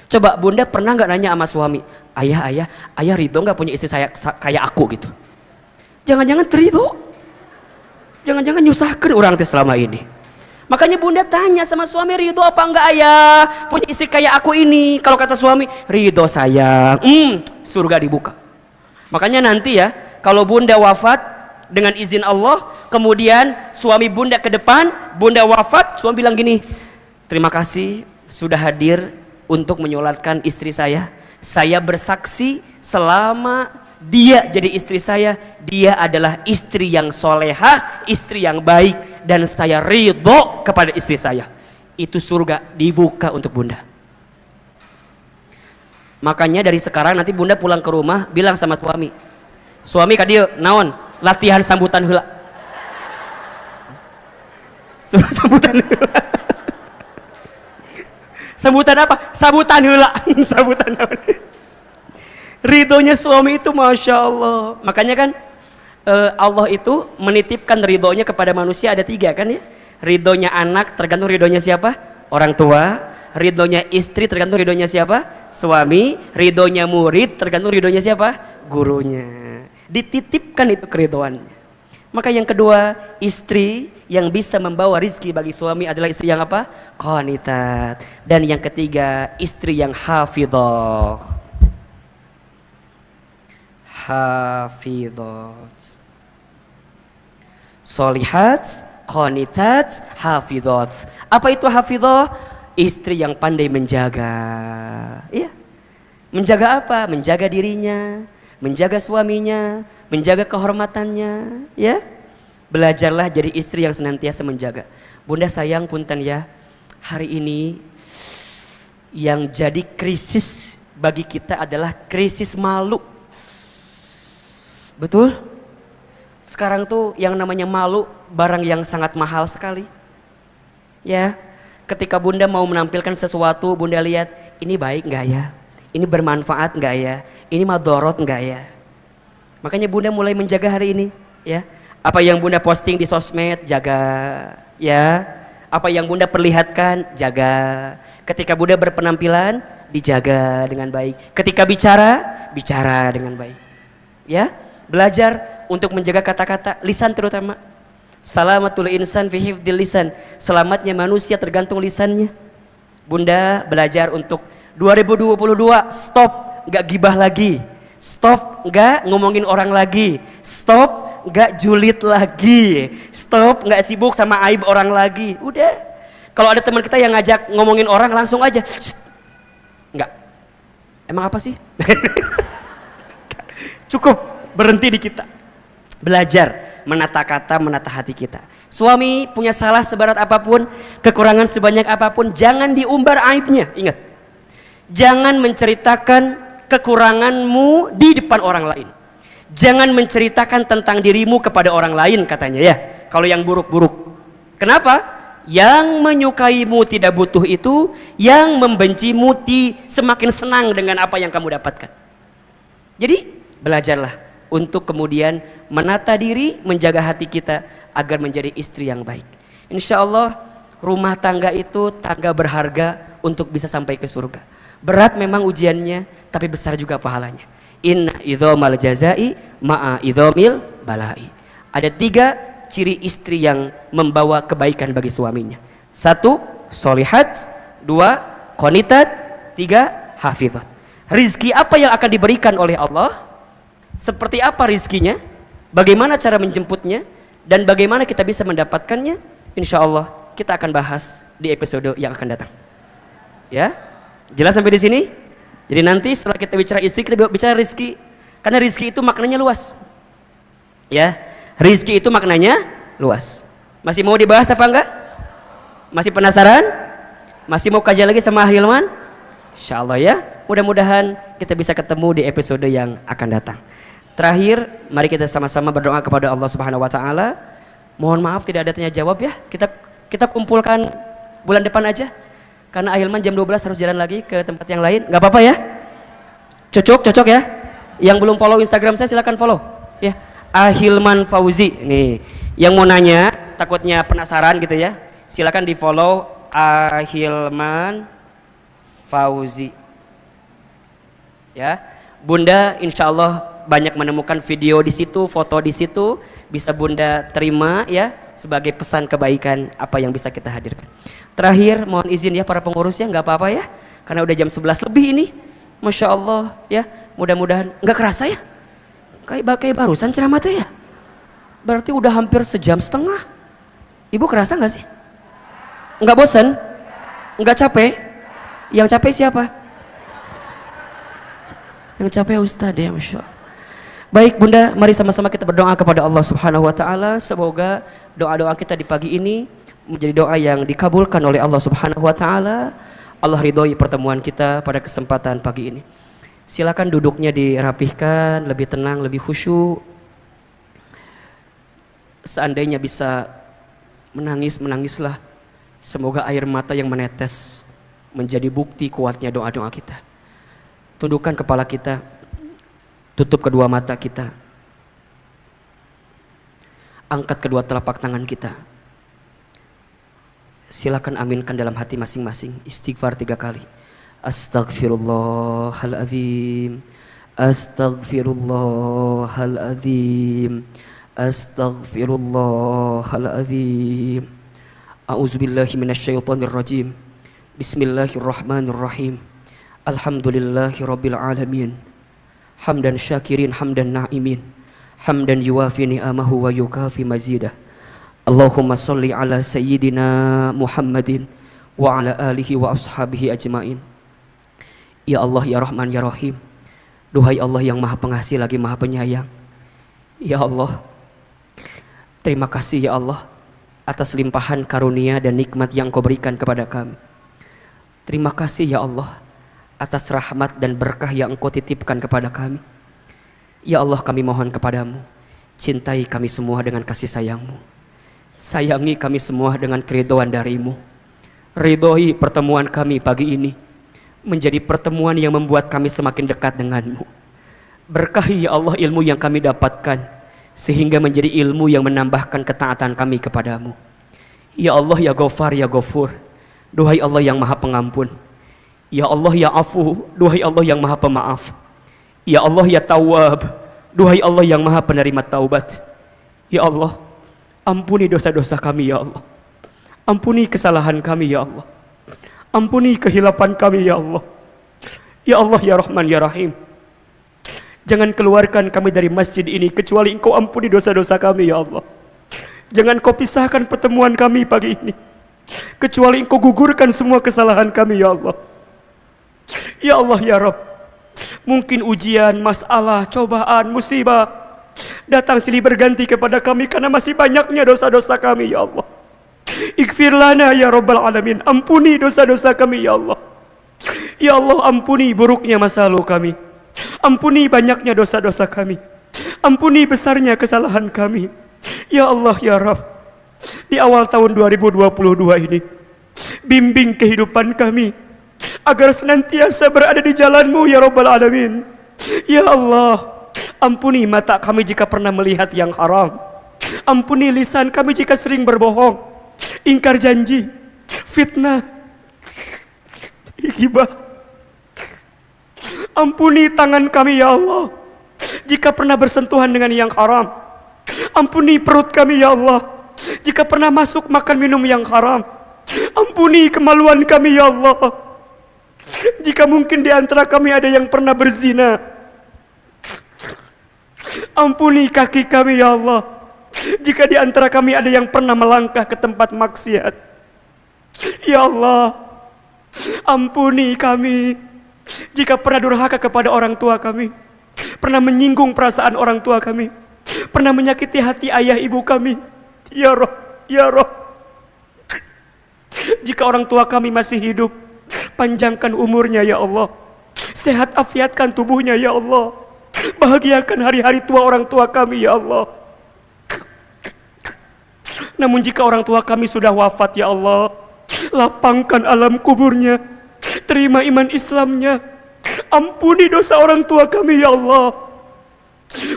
Coba bunda pernah nggak nanya sama suami, ayah ridho nggak punya istri saya kayak aku gitu? Jangan-jangan ridho, jangan-jangan nyusahkan orang teh selama ini. Makanya bunda tanya sama suami, ridho apa enggak ayah punya istri kayak aku ini? Kalau kata suami, ridho sayang, surga dibuka. Makanya nanti ya, kalau bunda wafat dengan izin Allah, kemudian suami bunda ke depan, bunda wafat, suami bilang gini, terima kasih sudah hadir untuk menyolatkan istri saya bersaksi selama dia jadi istri saya, dia adalah istri yang solehah, istri yang baik, dan saya ridho kepada istri saya. Itu surga dibuka untuk bunda. Makanya dari sekarang nanti bunda pulang ke rumah bilang sama suami kadieu naon latihan sambutan heula. Sambutan heula. Sambutan apa? Sambutan heula. Sambutan naon? Ridhonya suami itu Masya Allah. Makanya kan Allah itu menitipkan ridhonya kepada manusia ada 3 kan ya. Ridhonya anak tergantung ridhonya siapa? Orang tua. Ridhonya istri tergantung ridhonya siapa? Suami. Ridhonya murid tergantung ridhonya siapa? Gurunya. Dititipkan itu keridhoannya. Maka yang kedua, istri yang bisa membawa rizki bagi suami adalah istri yang apa? Qanitat. Dan yang ketiga, istri yang hafidhah. Hafidhat, solihat, qanitat, hafidhat. Apa itu hafidhah? Istri yang pandai menjaga. Iya. Menjaga apa? Menjaga dirinya, menjaga suaminya, menjaga kehormatannya, ya. Belajarlah jadi istri yang senantiasa menjaga. Bunda sayang punten ya, hari ini yang jadi krisis bagi kita adalah krisis malu. Betul? Sekarang tuh yang namanya malu barang yang sangat mahal sekali. Ya, ketika bunda mau menampilkan sesuatu, bunda lihat ini baik nggak ya? Ini bermanfaat nggak ya? Ini madorot nggak ya? Makanya bunda mulai menjaga hari ini. Ya, apa yang bunda posting di sosmed jaga. Ya, apa yang bunda perlihatkan jaga. Ketika bunda berpenampilan dijaga dengan baik. Ketika bicara dengan baik. Ya. Belajar untuk menjaga kata-kata, lisan terutama. Salamatul insan fi hifdil lisan. Selamatnya manusia tergantung lisannya. Bunda belajar untuk 2022 stop nggak gibah lagi. Stop nggak ngomongin orang lagi. Stop nggak julid lagi. Stop nggak sibuk sama aib orang lagi. Udah. Kalau ada teman kita yang ngajak ngomongin orang langsung aja. Nggak. Emang apa sih? Cukup. Berhenti di kita. Belajar menata kata, menata hati kita. Suami punya salah seberat apapun, kekurangan sebanyak apapun, jangan diumbar aibnya. Ingat, jangan menceritakan kekuranganmu di depan orang lain. Jangan menceritakan tentang dirimu kepada orang lain katanya ya. Kalau yang buruk-buruk. Kenapa? Yang menyukaimu tidak butuh itu, yang membencimu semakin senang dengan apa yang kamu dapatkan. Jadi belajarlah untuk kemudian menata diri, menjaga hati kita agar menjadi istri yang baik. Insya Allah rumah tangga itu tangga berharga untuk bisa sampai ke surga. Berat memang ujiannya, tapi besar juga pahalanya. Inna idhomal jazai ma'a idhomil balai. Ada 3 ciri istri yang membawa kebaikan bagi suaminya. 1, solihat. 2, qanitat. 3, hafidhat. Rizki apa yang akan diberikan oleh Allah? Seperti apa rizkinya, bagaimana cara menjemputnya, dan bagaimana kita bisa mendapatkannya, insya Allah kita akan bahas di episode yang akan datang. Ya, jelas sampai di sini? Jadi nanti setelah kita bicara istri, kita bicara rizki, karena rizki itu maknanya luas. Ya, rizki itu maknanya luas. Masih mau dibahas apa enggak? Masih penasaran? Masih mau kajian lagi sama Hilman? Insya Allah ya, mudah-mudahan kita bisa ketemu di episode yang akan datang. Terakhir, mari kita sama-sama berdoa kepada Allah Subhanahu wa taala. Mohon maaf tidak ada tanya jawab ya. Kita kumpulkan bulan depan aja. Karena Ahilman jam 12 harus jalan lagi ke tempat yang lain. Enggak apa-apa ya? Cocok ya? Yang belum follow Instagram saya silakan follow ya. Ahilman Fauzi. Nih, yang mau nanya takutnya penasaran gitu ya. Silakan di-follow Ahilman Fauzi. Ya. Bunda insya Allah banyak menemukan video di situ, foto di situ, bisa Bunda terima ya sebagai pesan kebaikan apa yang bisa kita hadirkan. Terakhir mohon izin ya para pengurusnya, nggak apa-apa ya, karena udah jam 11 lebih ini, masya Allah ya, mudah-mudahan nggak kerasa ya, kayak barusan ceramah teh ya, berarti udah hampir sejam setengah. Ibu kerasa nggak sih? Nggak bosan? Nggak capek? Yang capek siapa? Yang capek Ustadz ya, masya Allah. Baik Bunda, mari sama-sama kita berdoa kepada Allah Subhanahu wa taala. Semoga doa-doa kita di pagi ini menjadi doa yang dikabulkan oleh Allah Subhanahu wa taala. Allah ridhoi pertemuan kita pada kesempatan pagi ini. Silakan duduknya dirapihkan, lebih tenang, lebih khusyuk. Seandainya bisa menangis, menangislah. Semoga air mata yang menetes menjadi bukti kuatnya doa-doa kita. Tundukkan kepala kita, tutup kedua mata kita, angkat kedua telapak tangan kita. Silakan aminkan dalam hati masing-masing. Istighfar 3 kali. Astaghfirullahaladzim, astaghfirullahaladzim, astaghfirullahaladzim. A'udzubillahi minasyaitonirrajim. Bismillahirrahmanirrahim. Alhamdulillahi rabbil alamin. Hamdan syakirin, hamdan na'imin, hamdan yuwafi ni'amahu wa yukafi mazidah. Allahumma salli ala sayyidina Muhammadin wa ala alihi wa ashabihi ajmain. Ya Allah, ya Rahman, ya Rahim. Duhai Allah yang maha pengasih lagi maha penyayang. Ya Allah, terima kasih ya Allah atas limpahan karunia dan nikmat yang Kau berikan kepada kami. Terima kasih ya Allah atas rahmat dan berkah yang Engkau titipkan kepada kami. Ya Allah, kami mohon kepadamu, cintai kami semua dengan kasih sayang-Mu. Sayangi kami semua dengan keridhaan dari-Mu. Ridhoi pertemuan kami pagi ini menjadi pertemuan yang membuat kami semakin dekat dengan-Mu. Berkahi ya Allah ilmu yang kami dapatkan, sehingga menjadi ilmu yang menambahkan ketaatan kami kepadamu. Ya Allah, ya Ghafar, ya Ghafur, duhai Allah yang maha pengampun. Ya Allah, ya Afu, duhai Allah yang maha pemaaf. Ya Allah, ya Tawwab, duhai Allah yang maha penerima taubat. Ya Allah, ampuni dosa-dosa kami ya Allah. Ampuni kesalahan kami ya Allah. Ampuni kehilapan kami ya Allah. Ya Allah, ya Rahman, ya Rahim, jangan keluarkan kami dari masjid ini kecuali Engkau ampuni dosa-dosa kami ya Allah. Jangan Kau pisahkan pertemuan kami pagi ini kecuali Engkau gugurkan semua kesalahan kami ya Allah. Ya Allah, ya Rabb, mungkin ujian, masalah, cobaan, musibah datang silih berganti kepada kami karena masih banyaknya dosa-dosa kami ya Allah. Ighfir lana ya Rabbal Alamin, ampuni dosa-dosa kami ya Allah. Ya Allah, ampuni buruknya masa lalu kami, ampuni banyaknya dosa-dosa kami, ampuni besarnya kesalahan kami. Ya Allah, ya Rabb, di awal tahun 2022 ini bimbing kehidupan kami agar senantiasa berada di jalan-Mu ya Rabbal Alamin. Ya Allah, ampuni mata kami jika pernah melihat yang haram, ampuni lisan kami jika sering berbohong, ingkar janji, fitnah, ghibah. Ampuni tangan kami ya Allah jika pernah bersentuhan dengan yang haram. Ampuni perut kami ya Allah jika pernah masuk makan minum yang haram. Ampuni kemaluan kami ya Allah jika mungkin di antara kami ada yang pernah berzina. Ampuni kaki kami ya Allah, jika di antara kami ada yang pernah melangkah ke tempat maksiat. Ya Allah, ampuni kami jika pernah durhaka kepada orang tua kami, pernah menyinggung perasaan orang tua kami, pernah menyakiti hati ayah ibu kami. Ya Roh, ya Roh, jika orang tua kami masih hidup, panjangkan umurnya ya Allah, sehat afiatkan tubuhnya ya Allah, bahagiakan hari-hari tua orang tua kami ya Allah. Namun jika orang tua kami sudah wafat ya Allah, lapangkan alam kuburnya, terima iman Islamnya, ampuni dosa orang tua kami ya Allah,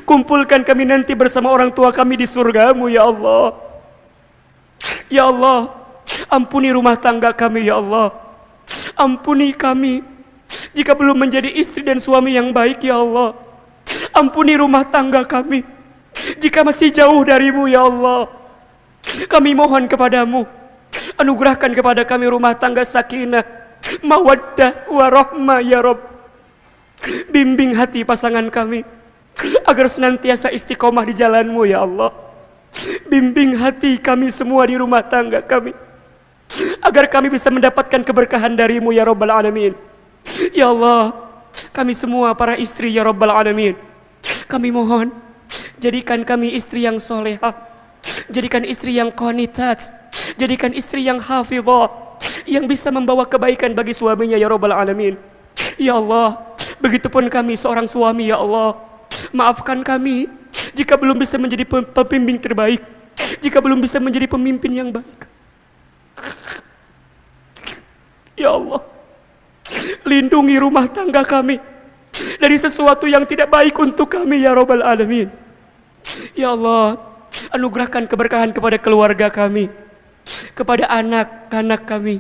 kumpulkan kami nanti bersama orang tua kami di surgamu ya Allah. Ya Allah, ampuni rumah tangga kami ya Allah, ampuni kami jika belum menjadi istri dan suami yang baik ya Allah, ampuni rumah tangga kami jika masih jauh darimu ya Allah. Kami mohon kepadamu, anugerahkan kepada kami rumah tangga sakinah, mawaddah, warahmah ya Rabb. Bimbing hati pasangan kami agar senantiasa istiqomah di jalanmu ya Allah. Bimbing hati kami semua di rumah tangga kami agar kami bisa mendapatkan keberkahan darimu ya Rabbal Alamin. Ya Allah, kami semua para istri ya Rabbal Alamin, kami mohon, jadikan kami istri yang solehah, jadikan istri yang qanitat, jadikan istri yang hafizah, yang bisa membawa kebaikan bagi suaminya ya Rabbal Alamin. Ya Allah, begitupun kami seorang suami ya Allah, maafkan kami jika belum bisa menjadi pembimbing terbaik, jika belum bisa menjadi pemimpin yang baik. Ya Allah, lindungi rumah tangga kami dari sesuatu yang tidak baik untuk kami ya Rabbal Alamin. Ya Allah, anugerahkan keberkahan kepada keluarga kami, kepada anak-anak kami.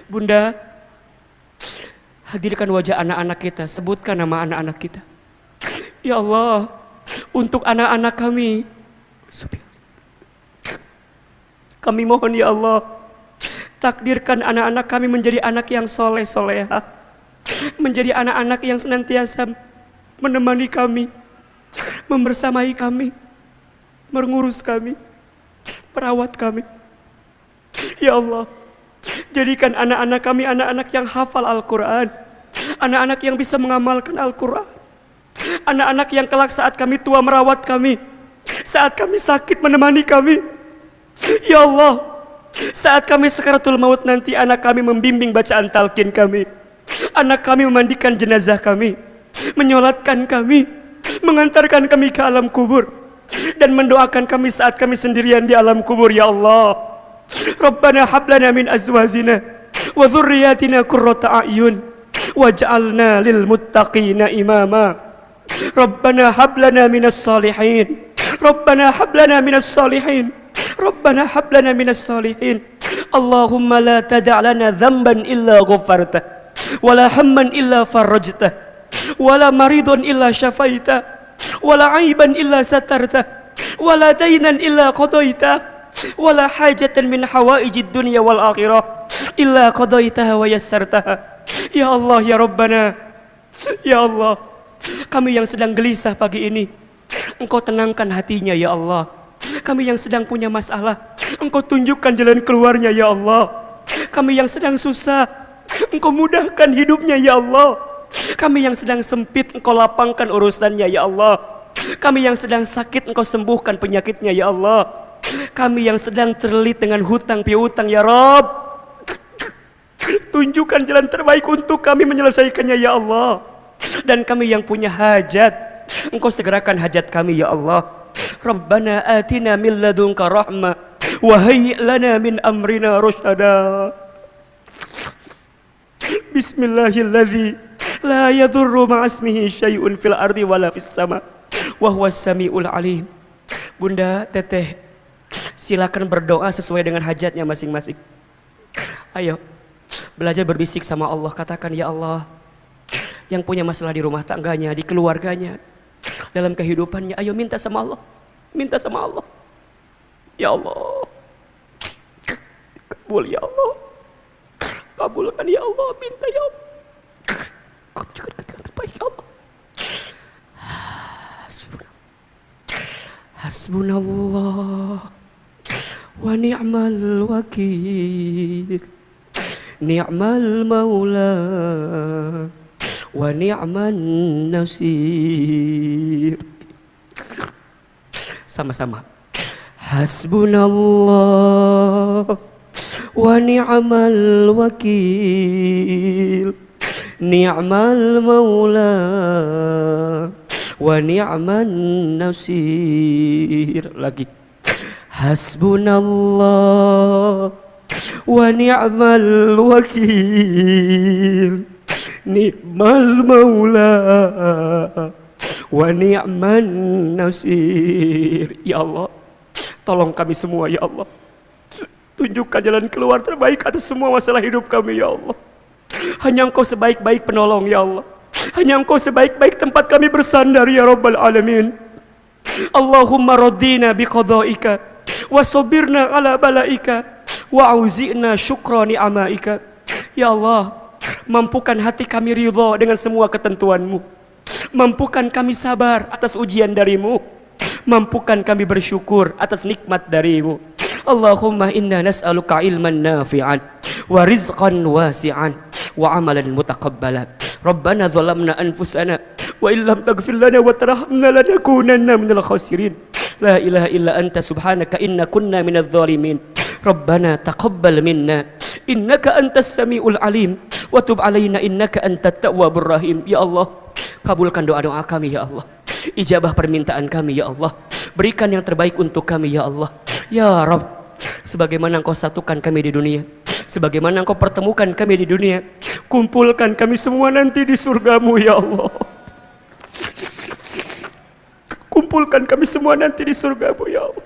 Bunda, hadirkan wajah anak-anak kita, sebutkan nama anak-anak kita. Ya Allah, untuk anak-anak kami mohon ya Allah, takdirkan anak-anak kami menjadi anak yang soleh solehah, menjadi anak-anak yang senantiasa menemani kami, membersamai kami, mengurus kami, merawat kami. Ya Allah, jadikan anak-anak kami anak-anak yang hafal Al-Quran, anak-anak yang bisa mengamalkan Al-Quran, anak-anak yang kelak saat kami tua merawat kami, saat kami sakit menemani kami. Ya Allah, saat kami sakaratul maut nanti, anak kami membimbing bacaan talqin kami, anak kami memandikan jenazah kami, menyolatkan kami, mengantarkan kami ke alam kubur, dan mendoakan kami saat kami sendirian di alam kubur. Ya Allah, Rabbana hablana min azwajina wa dhurriyyatina qurrata a'yun waj'alna lil muttaqina imama. Rabbana hablana minas salihin, Rabbana hablana minas salihin, Rabbana hablana minas salihin. Allahumma la tada' lana dhanban illa ghafartah, wala hamman illa farajtah, wala maridun illa syafaitah, wala aiban illa satartah, wala dainan illa qadaitah, wala hajatan min hawaijid dunya wal akhirah illa qadaitaha wa yassartaha. Ya Allah, ya Rabbana, ya Allah, kami yang sedang gelisah pagi ini, Engkau tenangkan hatinya ya Allah. Kami yang sedang punya masalah, Engkau tunjukkan jalan keluarnya ya Allah. Kami yang sedang susah, Engkau mudahkan hidupnya ya Allah. Kami yang sedang sempit, Engkau lapangkan urusannya ya Allah. Kami yang sedang sakit, Engkau sembuhkan penyakitnya ya Allah. Kami yang sedang terlilit dengan hutang piutang ya Rabb, tunjukkan jalan terbaik untuk kami menyelesaikannya ya Allah. Dan kami yang punya hajat, Engkau segerakan hajat kami ya Allah. Rabbana atina min ladunka rahmah wa hayyi' lana min amrina rusyada. Bismillahilladzi la yadhurru ma'asmihi syai'un fil ardi wala fis sama wa huwas samiul alim. Bunda, teteh, silakan berdoa sesuai dengan hajatnya masing-masing. Ayo, belajar berbisik sama Allah. Katakan, ya Allah, yang punya masalah di rumah tangganya, di keluarganya, dalam kehidupannya, ayo minta sama Allah. Minta sama Allah. Ya Allah, kabul ya Allah, kabulkan ya Allah. Minta ya Allah, kau juga terbaik ya Allah. Hasbunallah wa ni'mal wakil, ni'mal maula wa ni'man nasir. Sama-sama. Hasbunallah wa ni'mal wakil, ni'mal maula wa ni'man nasir. Lagi. Hasbunallah wa ni'mal wakil, ni'mal maula wa ni'man nasir. Ya Allah, tolong kami semua ya Allah. Tunjukkan jalan keluar terbaik atas semua masalah hidup kami ya Allah. Hanya Engkau sebaik-baik penolong ya Allah. Hanya Engkau sebaik-baik tempat kami bersandar ya Rabbal Alamin. Allahumma radina biqada'ika wa sabirna ala bala'ika wa auzi'na syukra ni'amaika. Ya Allah, mampukan hati kami ridha dengan semua ketentuan-Mu. Mampukan kami sabar atas ujian dari-Mu. Mampukan kami bersyukur atas nikmat dari-Mu. Allahumma inna nas'aluka ilman nafi'an wa rizqan wasi'an wa amalan mutaqabbalan. Rabbana zalamna anfusana wa illam taghfir lana wa tarhamna lanakunanna minal khasirin. La ilaha illa anta subhanaka inna kunna minadh dhalimin. Rabbana taqabbal minna innaka antas samiul alim wa tub alaina innaka antat tawwabur rahim. Ya Allah, kabulkan doa-doa kami ya Allah. Ijabah permintaan kami ya Allah. Berikan yang terbaik untuk kami ya Allah. Ya Rabb, sebagaimana Engkau satukan kami di dunia, sebagaimana Engkau pertemukan kami di dunia, kumpulkan kami semua nanti di surga-Mu ya Allah. Kumpulkan kami semua nanti di surga-Mu ya Allah.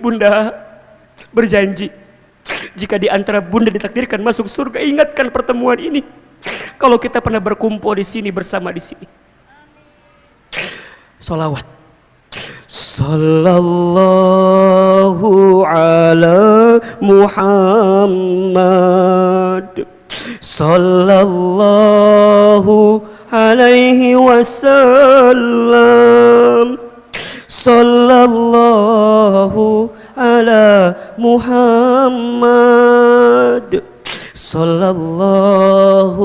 Bunda berjanji, jika di antara Bunda ditakdirkan masuk surga, ingatkan pertemuan ini. Kalau kita pernah berkumpul di sini, bersama di sini. Salawat. Sallallahu ala Muhammad, sallallahu alaihi wasallam, sallallahu ala Muhammad, sallallahu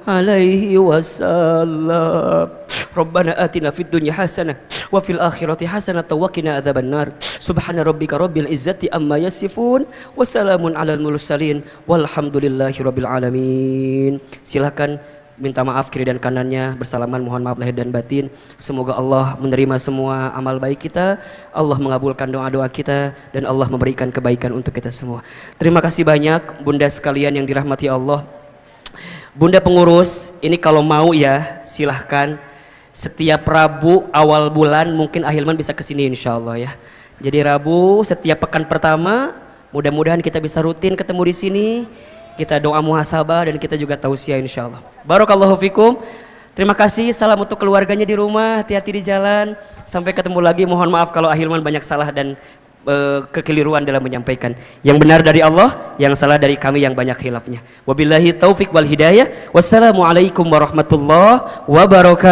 alaihi wasallam. Rabbana atina fid dunya hasanah wa fil akhirati hasanah wa qina adzabannar. Subhana rabbika rabbil izzati amma yasifun wa salamun alal mursalin walhamdulillahi rabbil alamin. Silakan minta maaf kiri dan kanannya, bersalaman, mohon maaf lahir dan batin. Semoga Allah menerima semua amal baik kita, Allah mengabulkan doa-doa kita, dan Allah memberikan kebaikan untuk kita semua. Terima kasih banyak Bunda sekalian yang dirahmati Allah. Bunda pengurus, ini kalau mau ya silahkan setiap Rabu awal bulan mungkin Ahilman bisa kesini insya Allah ya. Jadi Rabu setiap pekan pertama mudah-mudahan kita bisa rutin ketemu di sini. Kita doa muhasabah dan kita juga tausiah insya Allah. Barakallahu fikum. Terima kasih, salam untuk keluarganya di rumah, hati-hati di jalan. Sampai ketemu lagi, mohon maaf kalau Ahilman banyak salah dan kekeliruan dalam menyampaikan. Yang benar dari Allah, yang salah dari kami yang banyak khilafnya. Wabillahi taufik wal hidayah. Wassalamualaikum warahmatullahi wabarakatuh.